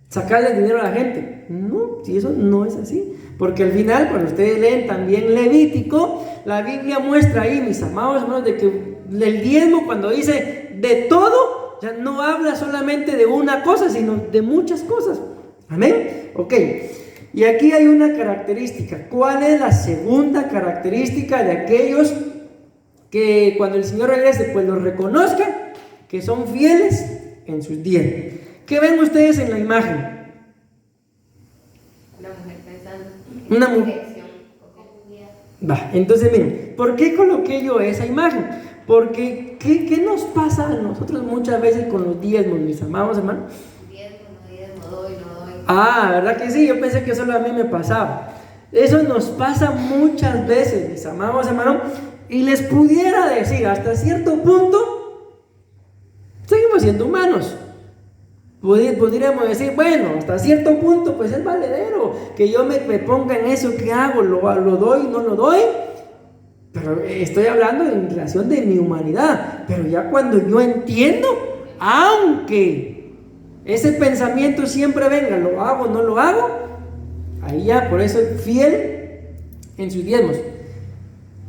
sacarle dinero a la gente. No, si eso no es así. Porque al final, cuando ustedes leen también Levítico, la Biblia muestra ahí, mis amados hermanos, de que el diezmo, cuando dice de todo, ya no habla solamente de una cosa, sino de muchas cosas. Amén. Ok. Y aquí hay una característica. ¿Cuál es la segunda característica de aquellos que cuando el Señor regrese, pues los reconozcan que son fieles en sus diezmos? ¿Qué ven ustedes en la imagen? Una mujer pensando. Una mujer. Va, entonces miren, ¿por qué coloqué yo esa imagen? Porque ¿qué nos pasa a nosotros muchas veces con los diezmos, mis amados hermanos? No doy. Ah, ¿verdad que sí? Yo pensé que solo a mí me pasaba. Eso nos pasa muchas veces, mis amados hermanos. Y les pudiera decir, hasta cierto punto, seguimos siendo humanos. Podríamos decir, bueno, hasta cierto punto, pues es valedero que yo me ponga en eso. ¿Qué hago? ¿Lo doy? ¿No lo doy? Pero estoy hablando en relación de mi humanidad. Pero ya cuando yo entiendo, aunque ese pensamiento siempre venga, ¿lo hago, no lo hago? Ahí ya, por eso fiel en sus diezmos.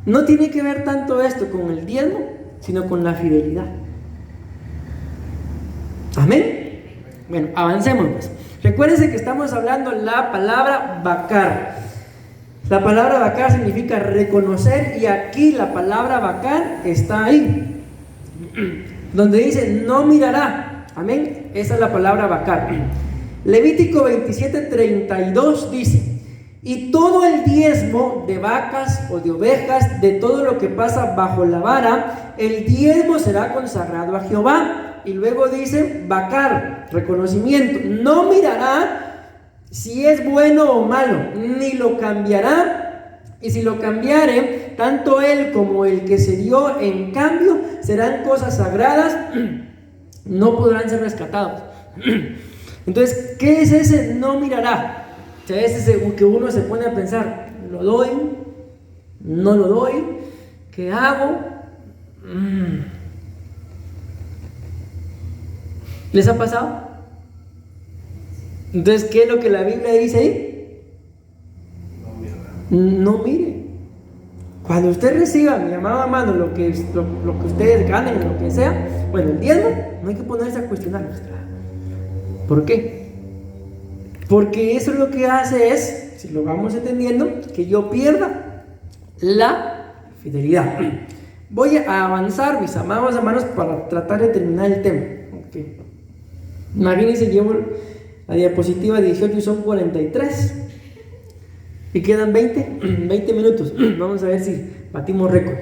No tiene que ver tanto esto con el diezmo, sino con la fidelidad. Amén. Bueno, avancemos pues. Recuérdense que estamos hablando la palabra bacar. La palabra bacar significa reconocer, y aquí la palabra bacar está ahí, donde dice no mirará. Amén. Esa es la palabra bacar. Levítico 27:32 dice: y todo el diezmo de vacas o de ovejas, de todo lo que pasa bajo la vara, el diezmo será consagrado a Jehová. Y luego dice bacar, reconocimiento. No mirará si es bueno o malo, ni lo cambiará. Y si lo cambiare, tanto él como el que se dio en cambio serán cosas sagradas, no podrán ser rescatados. Entonces, ¿qué es ese no mirará? O sea, es ese que uno se pone a pensar, ¿lo doy? ¿No lo doy? ¿Qué hago? ¿Les ha pasado? Entonces, ¿qué es lo que la Biblia dice ahí? No mire. Cuando usted reciba, mi amado hermano, lo que ustedes ganen, lo que sea, bueno, el diezmo, no hay que ponerse a cuestionar. ¿Por qué? Porque eso lo que hace es, si lo vamos entendiendo, que yo pierda la fidelidad. Voy a avanzar, mis amados hermanos, para tratar de terminar el tema. Okay. Imagínense, llevo la diapositiva 18 y son 43. Y quedan 20 minutos. Vamos a ver si batimos récord.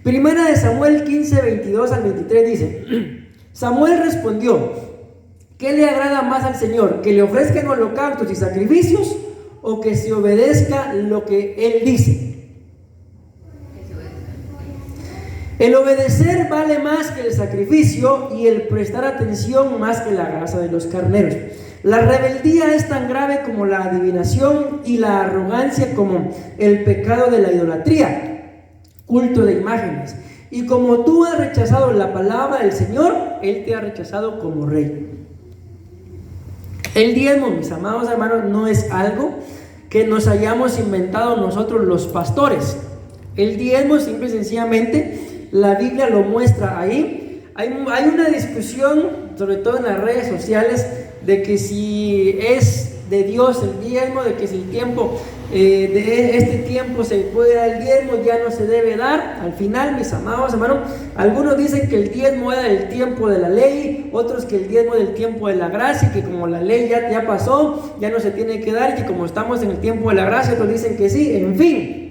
Primera de Samuel 15, 22 al 23 dice: Samuel respondió: ¿qué le agrada más al Señor? ¿Que le ofrezcan holocaustos y sacrificios o que se obedezca lo que Él dice? El obedecer vale más que el sacrificio y el prestar atención más que la grasa de los carneros. La rebeldía es tan grave como la adivinación y la arrogancia como el pecado de la idolatría, culto de imágenes. Y como tú has rechazado la palabra del Señor, Él te ha rechazado como rey. El diezmo, mis amados hermanos, no es algo que nos hayamos inventado nosotros los pastores. El diezmo, simple y sencillamente, la Biblia lo muestra ahí. Hay una discusión, sobre todo en las redes sociales, de que si es de Dios el diezmo, de que si el tiempo de este tiempo se puede dar el diezmo, ya no se debe dar. Al final, mis amados hermanos, algunos dicen que el diezmo era del tiempo de la ley, otros que el diezmo del tiempo de la gracia, que como la ley ya pasó, ya no se tiene que dar, y que como estamos en el tiempo de la gracia, otros dicen que sí. En fin,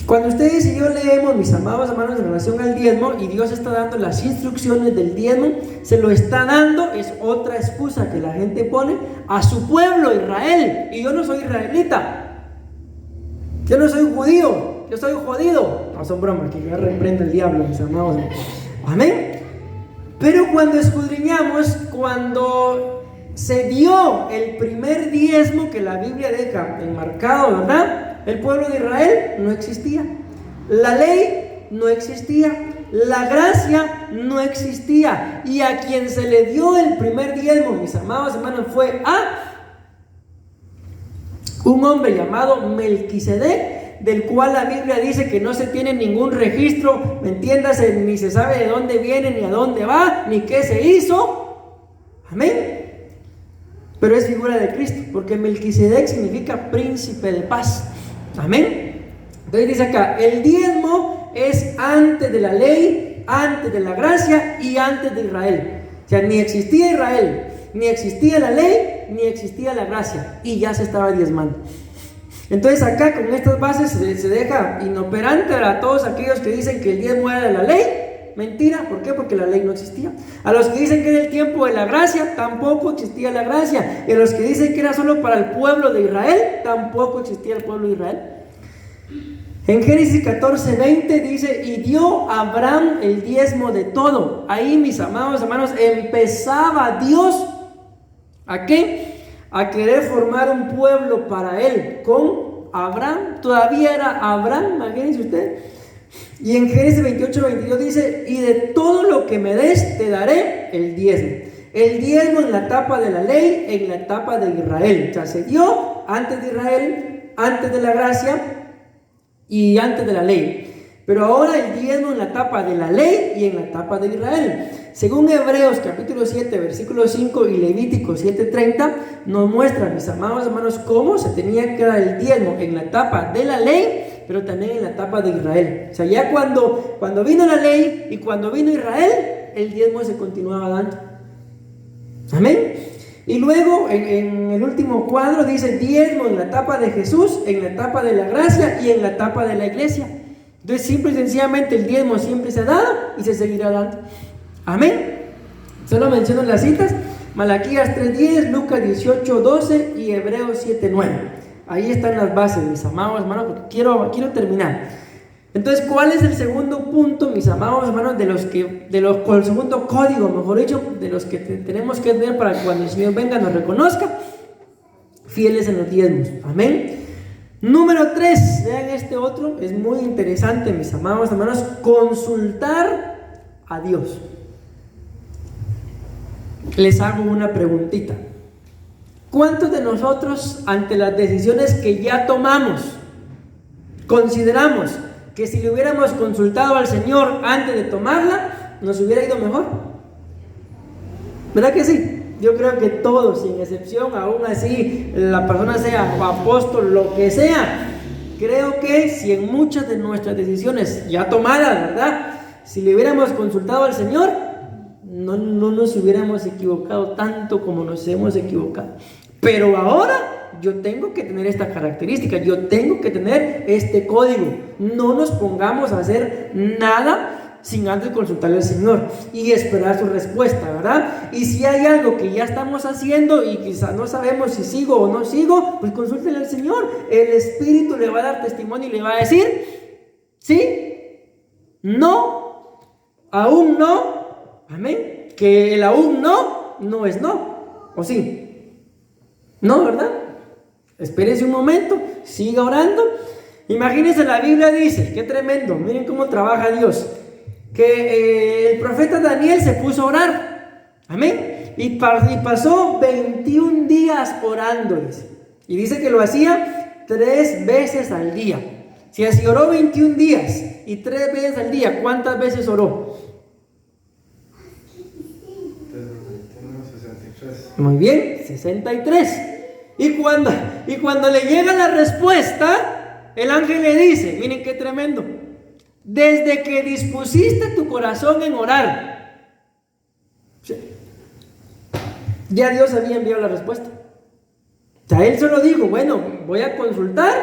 cuando ustedes y yo leemos, mis amados hermanos, en relación al diezmo, y Dios está dando las instrucciones del diezmo, se lo está dando, es otra excusa que la gente pone a su pueblo Israel. Y yo no soy israelita, yo no soy judío, yo soy jodido. No son bromas, que yo reprenda el diablo, mis amados hermanos. Amén. Pero cuando escudriñamos, cuando se dio el primer diezmo que la Biblia deja enmarcado, ¿verdad? El pueblo de Israel no existía, la ley no existía, la gracia no existía, y a quien se le dio el primer diezmo, mis amados hermanos, fue a un hombre llamado Melquisedec, del cual la Biblia dice que no se tiene ningún registro, ¿me entiendas? Ni se sabe de dónde viene, ni a dónde va, ni qué se hizo. Amén. Pero es figura de Cristo, porque Melquisedec significa príncipe de paz. Amén. Entonces dice acá, el diezmo es antes de la ley, antes de la gracia y antes de Israel. O sea, ni existía Israel, ni existía la ley, ni existía la gracia, y ya se estaba diezmando. Entonces acá con estas bases se deja inoperante a todos aquellos que dicen que el diezmo era de la ley. Mentira. ¿Por qué? Porque la ley no existía. A los que dicen que era el tiempo de la gracia, tampoco existía la gracia. Y a los que dicen que era solo para el pueblo de Israel, tampoco existía el pueblo de Israel. En Génesis 14:20 dice: y dio a Abraham el diezmo de todo. Ahí, mis amados hermanos, empezaba Dios ¿a qué? A querer formar un pueblo para él con Abraham. Todavía era Abraham, imagínense usted. Y en Génesis 28:22 dice: y de todo lo que me des te daré el diezmo. El diezmo en la etapa de la ley, en la etapa de Israel. O sea, se dio antes de Israel, antes de la gracia y antes de la ley. Pero ahora el diezmo en la etapa de la ley y en la etapa de Israel. Según Hebreos capítulo 7, versículo 5 y Levítico 7:30, nos muestran, mis amados hermanos, cómo se tenía que dar el diezmo en la etapa de la ley, pero también en la etapa de Israel. O sea, ya cuando vino la ley y cuando vino Israel, el diezmo se continuaba dando. Amén. Y luego en el último cuadro dice diezmo en la etapa de Jesús, en la etapa de la gracia y en la etapa de la iglesia. Entonces, simple y sencillamente, el diezmo siempre se ha dado y se seguirá dando. Amén. Solo menciono las citas. Malaquías 3:10, Lucas 18:12 y Hebreos 7:9. Ahí están las bases, mis amados hermanos, porque quiero terminar. Entonces, ¿cuál es el segundo punto, mis amados hermanos, con el segundo código, mejor dicho, de los que tenemos que tener para que cuando el Señor venga nos reconozca? Fieles en los diezmos. Amén. Número 3, vean este otro, es muy interesante, mis amados hermanos, consultar a Dios. Les hago una preguntita. ¿Cuántos de nosotros, ante las decisiones que ya tomamos, consideramos que si le hubiéramos consultado al Señor antes de tomarla, nos hubiera ido mejor? ¿Verdad que sí? Yo creo que todos, sin excepción, aún así la persona sea apóstol, lo que sea, creo que si en muchas de nuestras decisiones ya tomadas, ¿verdad?, si le hubiéramos consultado al Señor, no nos hubiéramos equivocado tanto como nos hemos equivocado. Pero ahora yo tengo que tener esta característica, yo tengo que tener este código. No nos pongamos a hacer nada sin antes consultarle al Señor y esperar su respuesta, ¿verdad? Y si hay algo que ya estamos haciendo y quizás no sabemos si sigo o no sigo, pues consúltele al Señor. El Espíritu le va a dar testimonio y le va a decir, ¿sí? No, aún no. Amén. Que el aún no es no, ¿o sí? No, ¿verdad? Espérese un momento, siga orando. Imagínense, la Biblia dice, qué tremendo, miren cómo trabaja Dios, que el profeta Daniel se puso a orar. Amén. Y pasó 21 días orando, dice. Y dice que lo hacía 3 veces al día. Si así oró 21 días y 3 veces al día, ¿cuántas veces oró? 63. Muy bien, 63. Y cuando le llega la respuesta, el ángel le dice, miren qué tremendo, desde que dispusiste tu corazón en orar, ya Dios había enviado la respuesta. O sea, él solo dijo, bueno, voy a consultar,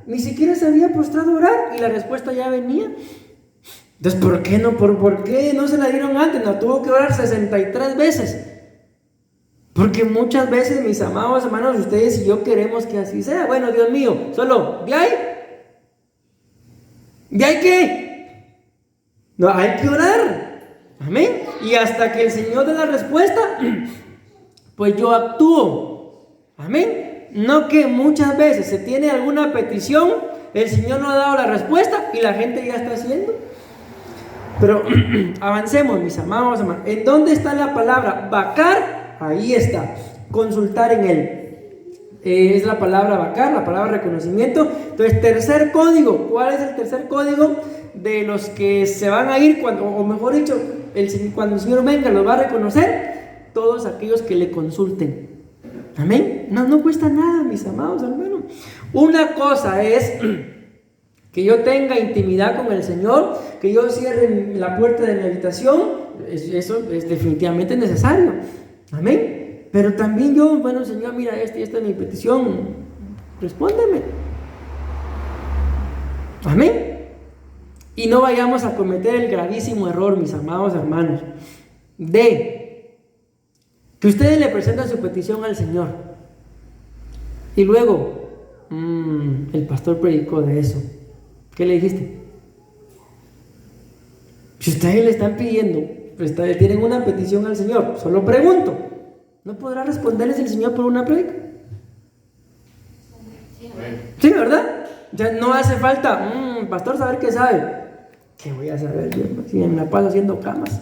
ni siquiera se había postrado a orar y la respuesta ya venía. Entonces, ¿por qué no se la dieron antes? No, tuvo que orar 63 veces. Porque muchas veces, mis amados hermanos, ustedes y yo queremos que así sea. Bueno, Dios mío, solo, ¿ya hay? ¿Ya hay qué? No, hay que orar. Amén. Y hasta que el Señor dé la respuesta, pues yo actúo. Amén. No que muchas veces se tiene alguna petición, el Señor no ha dado la respuesta y la gente ya está haciendo. Pero avancemos, mis amados hermanos. ¿En dónde está la palabra bacar? Ahí está, consultar en él. Es la palabra bacar, la palabra reconocimiento. Entonces, tercer código. ¿Cuál es el tercer código? De los que se van a ir, o mejor dicho, cuando el Señor venga, los va a reconocer. Todos aquellos que le consulten. Amén. No cuesta nada, mis amados hermanos. Una cosa es que yo tenga intimidad con el Señor, que yo cierre la puerta de mi habitación. Eso es definitivamente necesario. Amén. Pero también yo, bueno, Señor, mira, esta es mi petición, respóndeme. Amén. Y no vayamos a cometer el gravísimo error, mis amados hermanos, de que ustedes le presentan su petición al Señor y luego el pastor predicó de eso. ¿Qué le dijiste? Si ustedes le están pidiendo, ustedes tienen una petición al Señor, solo pregunto, ¿no podrá responderles el Señor por una predica? Sí, ¿verdad? Ya no hace falta, pastor, saber qué sabe. ¿Qué voy a saber yo? Si me la paso haciendo camas.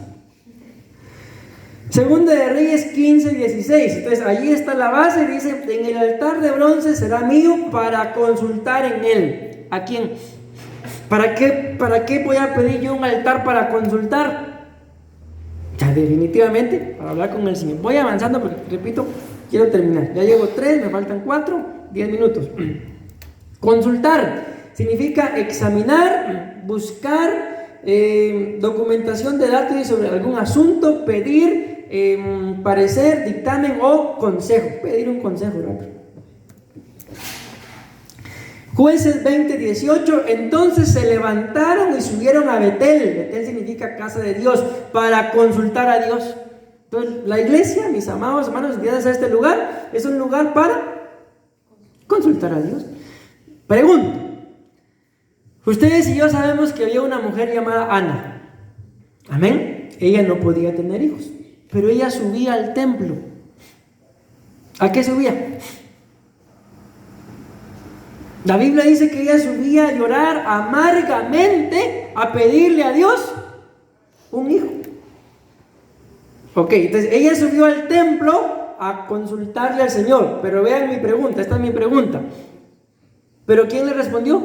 Segunda de Reyes 15:16. Entonces allí está la base, dice, en el altar de bronce será mío para consultar en él. ¿A quién? ¿Para qué voy a pedir yo un altar para consultar? Ya definitivamente para hablar con el Señor. Voy avanzando porque, repito, quiero terminar. Ya llevo 3, me faltan 4, 10 minutos. Consultar significa examinar, buscar documentación de datos sobre algún asunto, pedir parecer, dictamen o consejo. Pedir un consejo rápido. Jueces 20:18. Entonces se levantaron y subieron a Betel. Betel significa casa de Dios, para consultar a Dios. Entonces, la iglesia, mis amados hermanos, entiendes, a este lugar, es un lugar para consultar a Dios. Pregunto, ustedes y yo sabemos que había una mujer llamada Ana. Amén. Ella no podía tener hijos, pero ella subía al templo. ¿A qué subía? La Biblia dice que ella subía a llorar amargamente a pedirle a Dios un hijo. Ok, entonces ella subió al templo a consultarle al Señor. Pero vean mi pregunta, esta es mi pregunta. ¿Pero quién le respondió?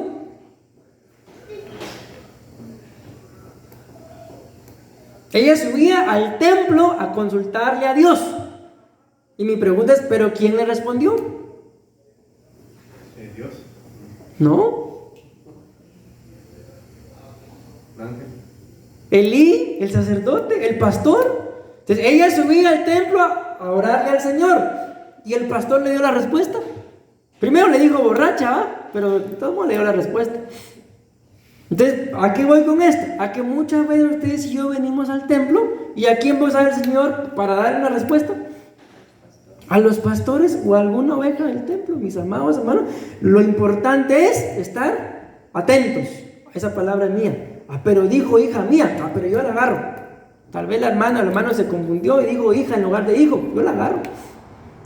Ella subía al templo a consultarle a Dios. Y mi pregunta es, ¿pero quién le respondió? Dios. ¿No? Ángel. Elí, el sacerdote, el pastor. Entonces ella subía al templo a orarle al Señor. Y el pastor le dio la respuesta. Primero le dijo borracha, ¿va? Pero de todos modos le dio la respuesta. Entonces, ¿a qué voy con esto? A que muchas veces ustedes y yo venimos al templo. ¿Y a quién va a el Señor para dar una respuesta? A los pastores o a alguna oveja del templo, mis amados hermanos. Lo importante es estar atentos. Esa palabra es mía. Pero dijo hija mía. Pero yo la agarro. Tal vez el hermano se confundió y dijo hija en lugar de hijo. Yo la agarro.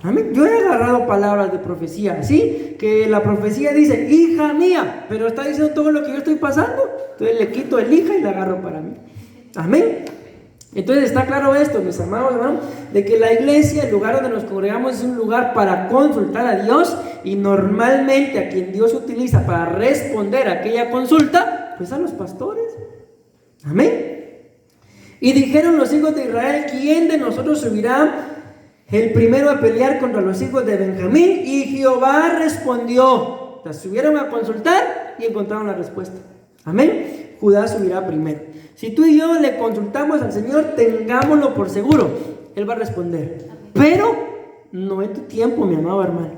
Amén. Yo he agarrado palabras de profecía, ¿sí? Que la profecía dice hija mía, pero está diciendo todo lo que yo estoy pasando. Entonces le quito el hija y la agarro para mí. Amén. Entonces está claro esto, mis amados hermanos, de que la iglesia, el lugar donde nos congregamos, es un lugar para consultar a Dios. Y normalmente a quien Dios utiliza para responder a aquella consulta, pues a los pastores. Amén. Y dijeron los hijos de Israel, ¿quién de nosotros subirá el primero a pelear contra los hijos de Benjamín? Y Jehová respondió. Las subieron a consultar y encontraron la respuesta. Amén. Judá subirá primero. Si tú y yo le consultamos al Señor, tengámoslo por seguro, Él va a responder. Pero no en tu tiempo, mi amado hermano.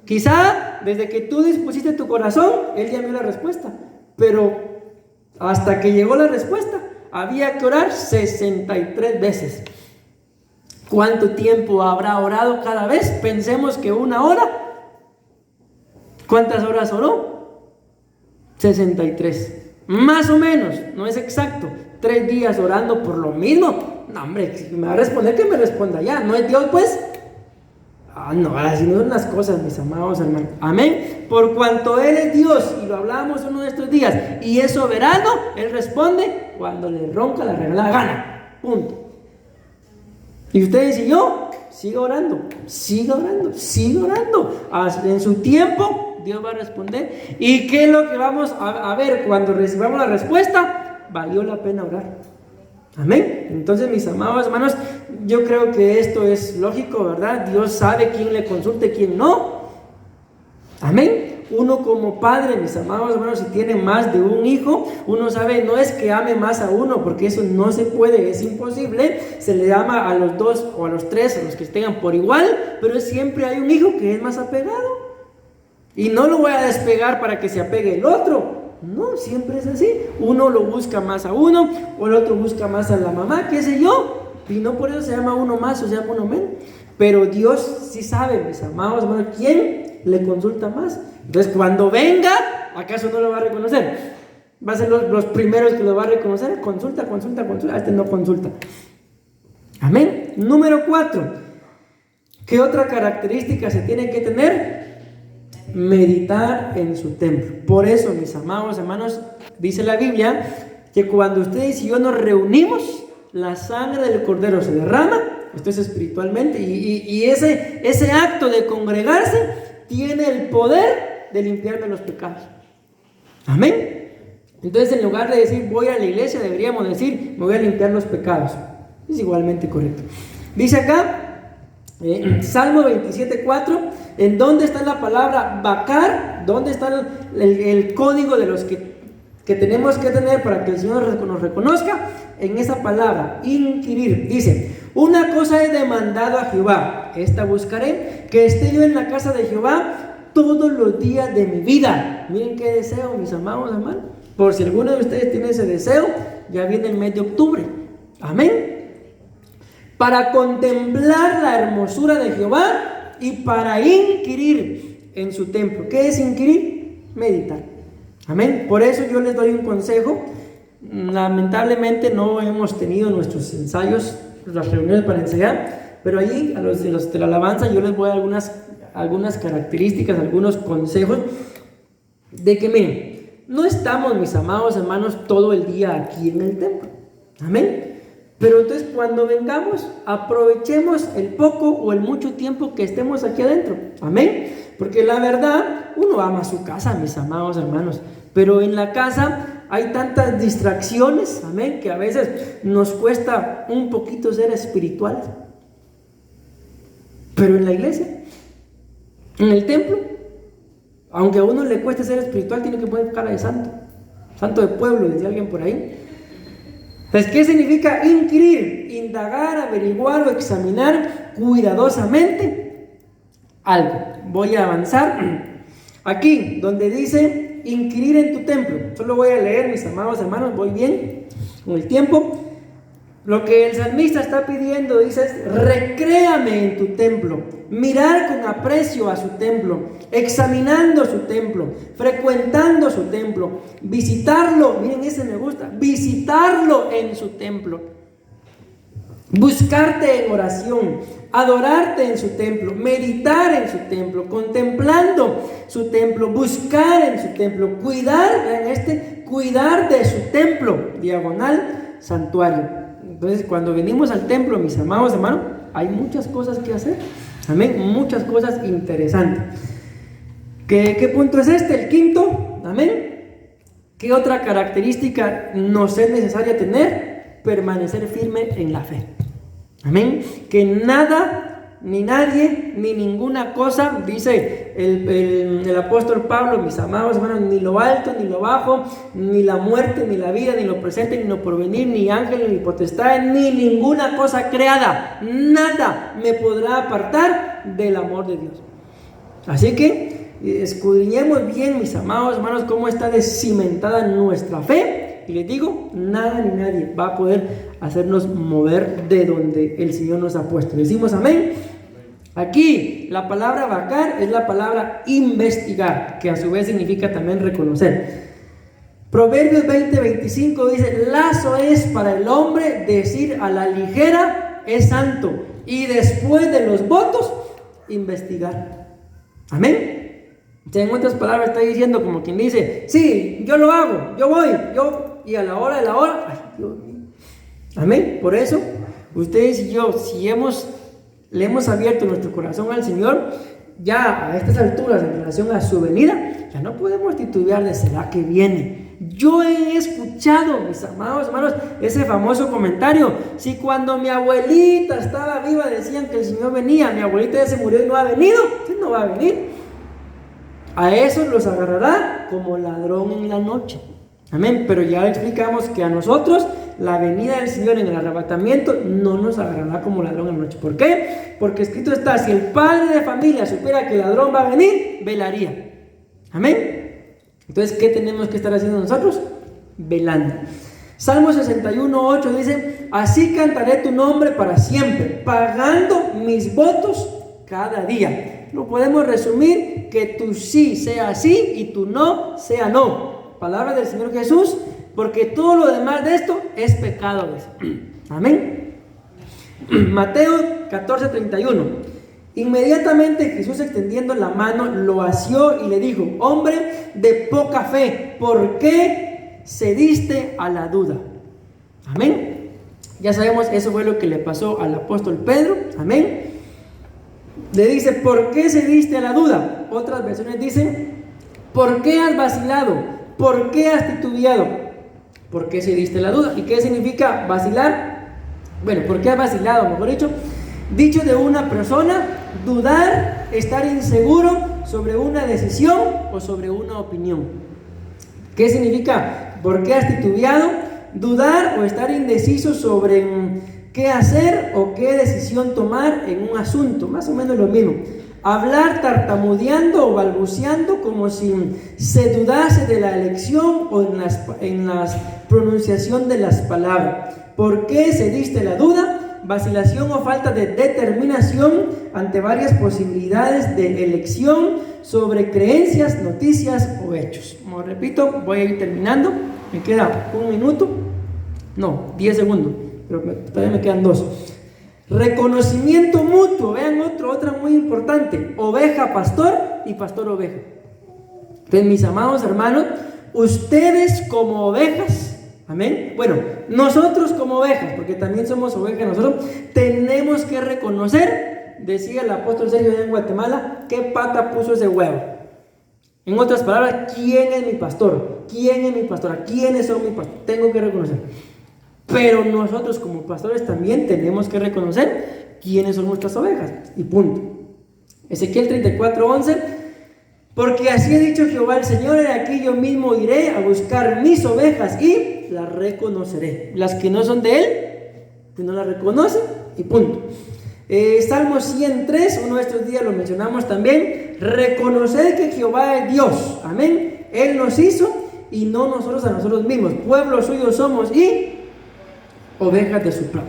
Quizá desde que tú dispusiste tu corazón, Él ya vio la respuesta. Pero hasta que llegó la respuesta, había que orar 63 veces. ¿Cuánto tiempo habrá orado cada vez? Pensemos que 1 hora. ¿Cuántas horas oró? 63. Más o menos, no es exacto. 3 días orando por lo mismo. No, hombre, si me va a responder, que me responda ya. ¿No es Dios, pues? No, así no son las cosas, mis amados hermanos. Amén. Por cuanto Él es Dios, y lo hablábamos uno de estos días, y es soberano, Él responde cuando le ronca la regalada gana. Punto. Y ustedes y yo, siga orando. En su tiempo, Dios va a responder. ¿Y qué es lo que vamos a ver cuando recibamos la respuesta? Valió la pena orar. Amén. Entonces, mis amados hermanos, yo creo que esto es lógico, ¿verdad? Dios sabe quién le consulta y quién no. Amén. Uno como padre, mis amados hermanos, si tiene más de un hijo, uno sabe, no es que ame más a uno, porque eso no se puede, es imposible. Se le ama a los 2 o a los 3, a los que tengan por igual, pero siempre hay un hijo que es más apegado. Y no lo voy a despegar para que se apegue el otro. No, siempre es así. Uno lo busca más a uno, o el otro busca más a la mamá, qué sé yo. Y no por eso se llama uno más o se llama uno menos. Pero Dios sí sabe, mis amados hermanos, quién le consulta más. Entonces, cuando venga, ¿acaso no lo va a reconocer? Va a ser los primeros que lo va a reconocer. Consulta. Este no consulta. Amén. Número 4. ¿Qué otra característica se tiene que tener? Meditar en su templo. Por eso, mis amados hermanos, dice la Biblia que cuando ustedes y yo nos reunimos, la sangre del Cordero se derrama. Esto es espiritualmente. Y ese acto de congregarse tiene el poder de limpiarme los pecados. Amén. Entonces, en lugar de decir voy a la iglesia, deberíamos decir me voy a limpiar los pecados. Es igualmente correcto. Dice acá Salmo 27:4, ¿en dónde está la palabra bacar? ¿Dónde está el código de los que tenemos que tener para que el Señor nos reconozca? En esa palabra, inquirir. Dice, una cosa he demandado a Jehová, esta buscaré, que esté yo en la casa de Jehová todos los días de mi vida. Miren qué deseo, mis amados hermanos. Por si alguno de ustedes tiene ese deseo, ya viene el mes de octubre. Amén. para contemplar la hermosura de Jehová y para inquirir en su templo. ¿Qué es inquirir? Meditar. Amén. Por eso yo les doy un consejo. Lamentablemente no hemos tenido nuestros ensayos, las reuniones para enseñar, pero allí a los de la alabanza yo les voy a dar algunas características, algunos consejos de que miren, no estamos, mis amados hermanos, todo el día aquí en el templo. Amén. Pero entonces cuando vengamos, aprovechemos el poco o el mucho tiempo que estemos aquí adentro. Amén. Porque la verdad, uno ama su casa, mis amados hermanos, pero en la casa hay tantas distracciones, amén, que a veces nos cuesta un poquito ser espirituales. Pero en la iglesia, en el templo, aunque a uno le cueste ser espiritual, tiene que poner cara de santo, santo de pueblo, decía alguien por ahí. Entonces, ¿qué significa inquirir? Indagar, averiguar o examinar cuidadosamente algo. Voy a avanzar. Aquí, donde dice inquirir en tu templo, solo voy a leer, mis amados hermanos, voy bien con el tiempo. Lo que el salmista está pidiendo, dice, es: recréame en tu templo, mirar con aprecio a su templo, examinando su templo, frecuentando su templo, visitarlo, miren, ese me gusta, visitarlo en su templo, buscarte en oración, adorarte en su templo, meditar en su templo, contemplando su templo, buscar en su templo, cuidar, vean cuidar de su templo, diagonal, santuario. Entonces, cuando venimos al templo, mis amados hermanos, hay muchas cosas que hacer. Amén, muchas cosas interesantes. ¿Qué punto es este? El quinto. Amén. ¿Qué otra característica nos es necesaria tener? Permanecer firme en la fe. Amén. Que nada, ni nadie, ni ninguna cosa, dice el apóstol Pablo, mis amados hermanos, ni lo alto, ni lo bajo, ni la muerte, ni la vida, ni lo presente, ni lo porvenir, ni ángeles, ni potestad, ni ninguna cosa creada, nada me podrá apartar del amor de Dios. Así que escudriñemos bien, mis amados hermanos, cómo está cimentada nuestra fe. Y les digo, nada ni nadie va a poder hacernos mover de donde el Señor nos ha puesto. Decimos amén. Aquí la palabra vacar es la palabra investigar, que a su vez significa también reconocer. Proverbios 20:25 dice: lazo es para el hombre decir a la ligera es santo, y después de los votos investigar. Amén. En otras palabras está diciendo, como quien dice: sí, yo lo hago, yo voy, y a la hora de la hora, ay, Dios mío. Amén. Por eso, ustedes y yo, si le hemos abierto nuestro corazón al Señor, ya a estas alturas en relación a su venida, ya no podemos titubear de ¿será que viene? Yo he escuchado, mis amados hermanos, ese famoso comentario: si cuando mi abuelita estaba viva decían que el Señor venía, mi abuelita ya se murió y no ha venido, ¿quién no va a venir? A esos los agarrará como ladrón en la noche. Amén. Pero ya explicamos que a nosotros la venida del Señor en el arrebatamiento no nos agarrará como ladrón en la noche. ¿Por qué? Porque escrito está: si el padre de familia supiera que el ladrón va a venir, velaría. Amén. Entonces, ¿qué tenemos que estar haciendo nosotros? Velando. Salmo 61:8 dice: así cantaré tu nombre para siempre, pagando mis votos cada día. Lo podemos resumir: que tu sí sea sí y tu no sea no. Palabra del Señor Jesús, porque todo lo demás de esto es pecado. Amén. Mateo 14:31. Inmediatamente Jesús, extendiendo la mano, lo asió y le dijo: hombre de poca fe, ¿por qué cediste a la duda? Amén. Ya sabemos, eso fue lo que le pasó al apóstol Pedro. Amén. Le dice: ¿por qué cediste a la duda? Otras versiones dicen: ¿por qué has vacilado? ¿Por qué has titubeado? ¿Por qué cediste a la duda? ¿Y qué significa vacilar? Bueno, ¿por qué has vacilado? Mejor dicho de una persona, dudar, estar inseguro sobre una decisión o sobre una opinión. ¿Qué significa? ¿Por qué has titubeado? Dudar o estar indeciso sobre qué hacer o qué decisión tomar en un asunto, más o menos lo mismo. Hablar tartamudeando o balbuceando como si se dudase de la elección o en la pronunciación de las palabras. ¿Por qué cediste la duda? vacilación o falta de determinación ante varias posibilidades de elección sobre creencias, noticias o hechos. Como repito, voy a ir terminando. Me queda 1 minuto. No, 10 segundos. Pero todavía me quedan 2. Reconocimiento mutuo. Vean otra muy importante. Oveja, pastor y pastor, oveja. Entonces, mis amados hermanos, ustedes como ovejas, amén. Bueno, nosotros como ovejas, porque también somos ovejas nosotros, tenemos que reconocer, decía el apóstol Sergio allá en Guatemala, qué pata puso ese huevo. En otras palabras, ¿quién es mi pastor? ¿Quién es mi pastora? ¿Quiénes son mi pastor? Tengo que reconocer. Pero nosotros como pastores también tenemos que reconocer quiénes son nuestras ovejas. Y punto. Ezequiel 34:11. Porque así ha dicho Jehová el Señor, he aquí yo mismo iré a buscar mis ovejas y las reconoceré. Las que no son de Él, pues no las reconocen y punto. Salmo 103, uno de estos días lo mencionamos también. Reconocer que Jehová es Dios, amén. Él nos hizo y no nosotros a nosotros mismos. Pueblo suyo somos y ovejas de su prado.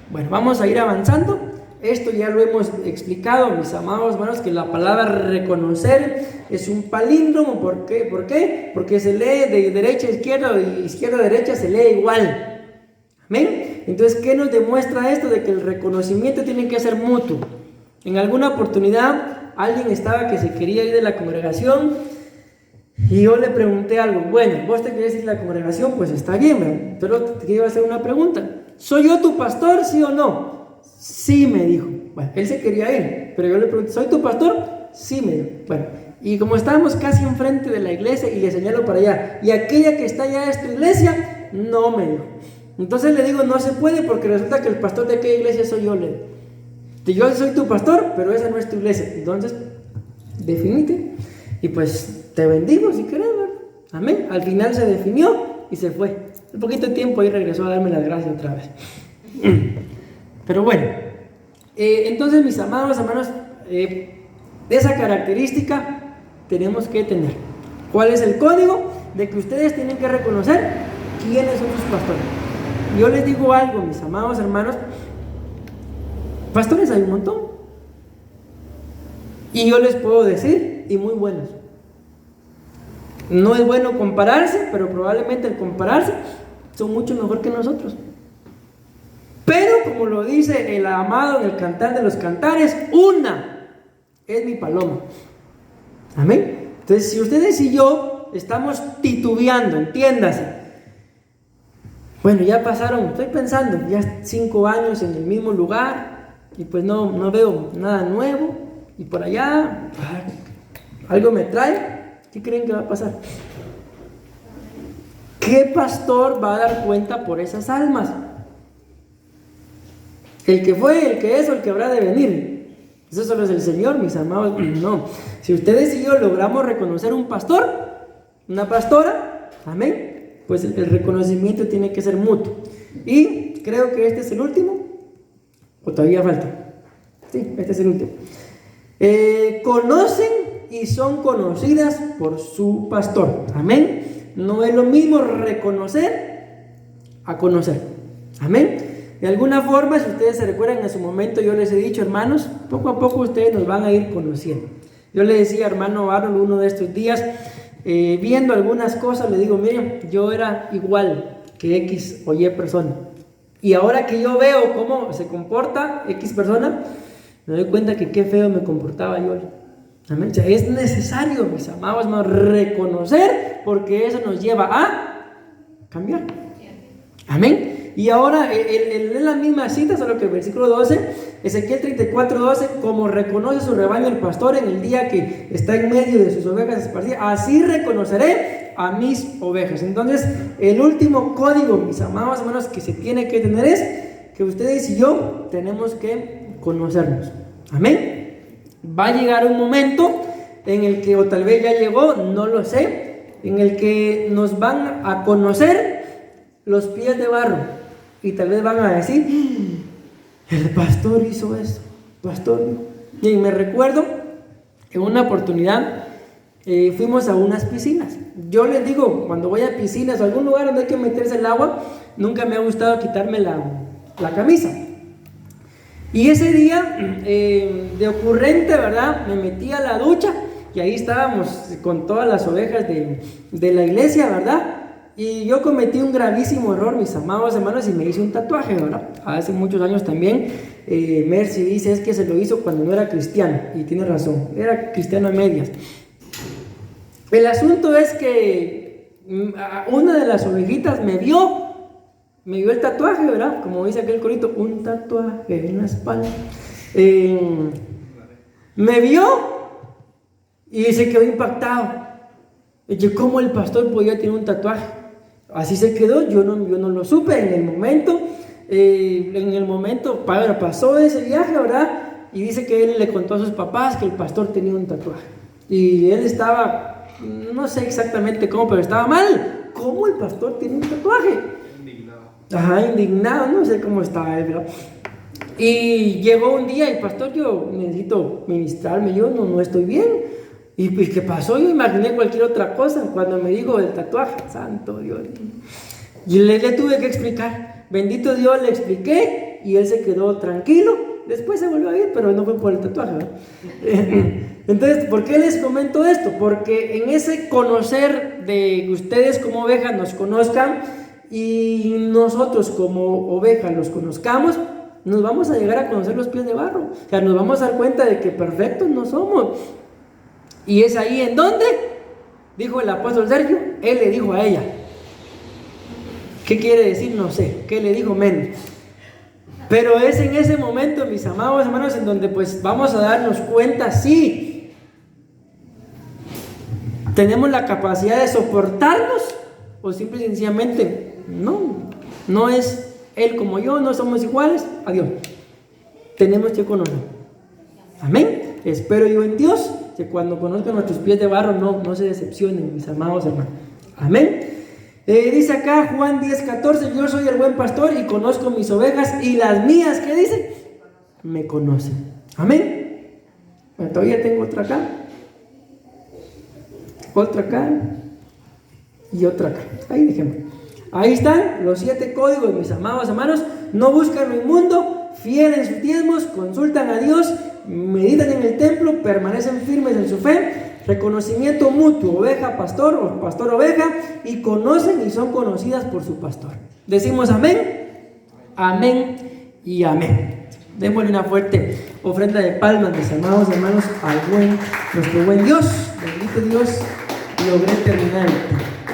Bueno, vamos a ir avanzando. Esto ya lo hemos explicado, mis amados hermanos, que la palabra reconocer es un palíndromo. ¿Por qué? Porque se lee de derecha a izquierda y izquierda a derecha, se lee igual. ¿Amén? Entonces, ¿qué nos demuestra esto? De que el reconocimiento tiene que ser mutuo. En alguna oportunidad, alguien estaba que se quería ir de la congregación y yo le pregunté algo. Bueno, vos te querés ir de la congregación, pues está bien, pero te iba a hacer una pregunta. ¿Soy yo tu pastor, sí o no? Sí, me dijo. Bueno, él se quería ir, pero yo le pregunté, ¿soy tu pastor? Sí, me dijo. Bueno, y como estábamos casi enfrente de la iglesia y le señalo para allá, y aquella que está allá es tu iglesia, no, me dijo. Entonces le digo, no se puede porque resulta que el pastor de aquella iglesia soy yo, le digo. Yo soy tu pastor, pero esa no es tu iglesia. Entonces, definite y pues te bendigo si querés, ¿verdad? Amén. Al final se definió y se fue. Un poquito de tiempo y regresó a darme las gracias otra vez. Pero bueno, entonces mis amados hermanos, de esa característica tenemos que tener. ¿Cuál es el código? De que ustedes tienen que reconocer quiénes son sus pastores. Yo les digo algo, mis amados hermanos, pastores hay un montón. Y yo les puedo decir, y muy buenos. No es bueno compararse, pero probablemente al compararse son mucho mejor que nosotros. Pero como lo dice el amado en el Cantar de los Cantares, una es mi paloma. Amén. Entonces, si ustedes y yo estamos titubeando, entiéndase. Bueno, ya pasaron, estoy pensando, ya 5 años en el mismo lugar y pues no veo nada nuevo y por allá algo me trae. ¿Qué creen que va a pasar? ¿Qué pastor va a dar cuenta por esas almas? El que fue, el que es o el que habrá de venir. Eso solo es el Señor, mis amados. No. Si ustedes y yo logramos reconocer un pastor, una pastora, amén, pues el reconocimiento tiene que ser mutuo. Y creo que este es el último. ¿O todavía falta? Sí, este es el último. Conocen y son conocidas por su pastor. Amén. No es lo mismo reconocer a conocer. Amén. De alguna forma, si ustedes se recuerdan, en su momento yo les he dicho, hermanos, poco a poco ustedes nos van a ir conociendo. Yo le decía, hermano Aaron, uno de estos días, viendo algunas cosas, le digo, miren, yo era igual que X o Y persona. Y ahora que yo veo cómo se comporta X persona, me doy cuenta que qué feo me comportaba yo. Amén. O sea, es necesario, mis amados hermanos, reconocer, porque eso nos lleva a cambiar. Amén. Y ahora, en la misma cita, solo que el versículo 12, Ezequiel 34:12, como reconoce su rebaño el pastor en el día que está en medio de sus ovejas esparcidas, así reconoceré a mis ovejas. Entonces, el último código, mis amados hermanos, que se tiene que tener es que ustedes y yo tenemos que conocernos. Amén. Va a llegar un momento en el que, o tal vez ya llegó, no lo sé, en el que nos van a conocer los pies de barro. Y tal vez van a decir, el pastor hizo eso, pastor. Y me recuerdo, en una oportunidad, fuimos a unas piscinas. Yo les digo, cuando voy a piscinas o algún lugar donde hay que meterse el agua, nunca me ha gustado quitarme la camisa. Y ese día, de ocurrente, ¿verdad? Me metí a la ducha y ahí estábamos con todas las ovejas de la iglesia, ¿verdad? Y yo cometí un gravísimo error, mis amados hermanos, y me hice un tatuaje, ¿verdad? Hace muchos años también. Mercy dice, es que se lo hizo cuando no era cristiano, y tiene razón, era cristiano a medias. El asunto es que una de las ovejitas me vio el tatuaje, ¿verdad? Como dice aquel corito, un tatuaje en la espalda. Me vio y se quedó impactado. Y yo, ¿cómo el pastor podía tener un tatuaje? Así se quedó, yo no lo supe en el momento. Pasó ese viaje, ¿verdad? Y dice que él le contó a sus papás que el pastor tenía un tatuaje. Y él estaba, no sé exactamente cómo, pero estaba mal. ¿Cómo el pastor tiene un tatuaje? Indignado, no sé cómo estaba él, ¿verdad? Y llegó un día y pastor, yo necesito ministrarme, yo no estoy bien. ¿Y pues qué pasó? Yo imaginé cualquier otra cosa cuando me dijo del tatuaje. Santo Dios. Y le tuve que explicar. Bendito Dios, le expliqué y él se quedó tranquilo. Después se volvió a ir, pero no fue por el tatuaje, ¿verdad? Entonces, ¿por qué les comento esto? Porque en ese conocer de que ustedes como ovejas nos conozcan y nosotros como ovejas los conozcamos, nos vamos a llegar a conocer los pies de barro. O sea, nos vamos a dar cuenta de que perfectos no somos. Y es ahí en donde, dijo el apóstol Sergio, él le dijo a ella. ¿Qué quiere decir? No sé. ¿Qué le dijo? Menos. Pero es en ese momento, mis amados hermanos, en donde pues vamos a darnos cuenta, sí, tenemos la capacidad de soportarnos o simple y sencillamente no es él como yo, no somos iguales. Adiós. Tenemos que conocer. Amén. Espero yo en Dios que cuando conozcan nuestros pies de barro no se decepcionen, mis amados hermanos. Amén. Dice acá Juan 10:14, yo soy el buen pastor y conozco mis ovejas y las mías, ¿qué dice? Me conocen. Amén. Bueno, todavía tengo otra acá y otra acá. Ahí dejemos. Ahí están los 7 códigos, mis amados hermanos. No buscan lo inmundo, fiel en sus diezmos, consultan a Dios, meditan en el templo, permanecen firmes en su fe, reconocimiento mutuo, oveja, pastor o pastor, oveja, y conocen y son conocidas por su pastor. Decimos amén, amén y amén. Démosle una fuerte ofrenda de palmas, mis amados hermanos, al nuestro buen Dios. Bendito Dios, logré terminar.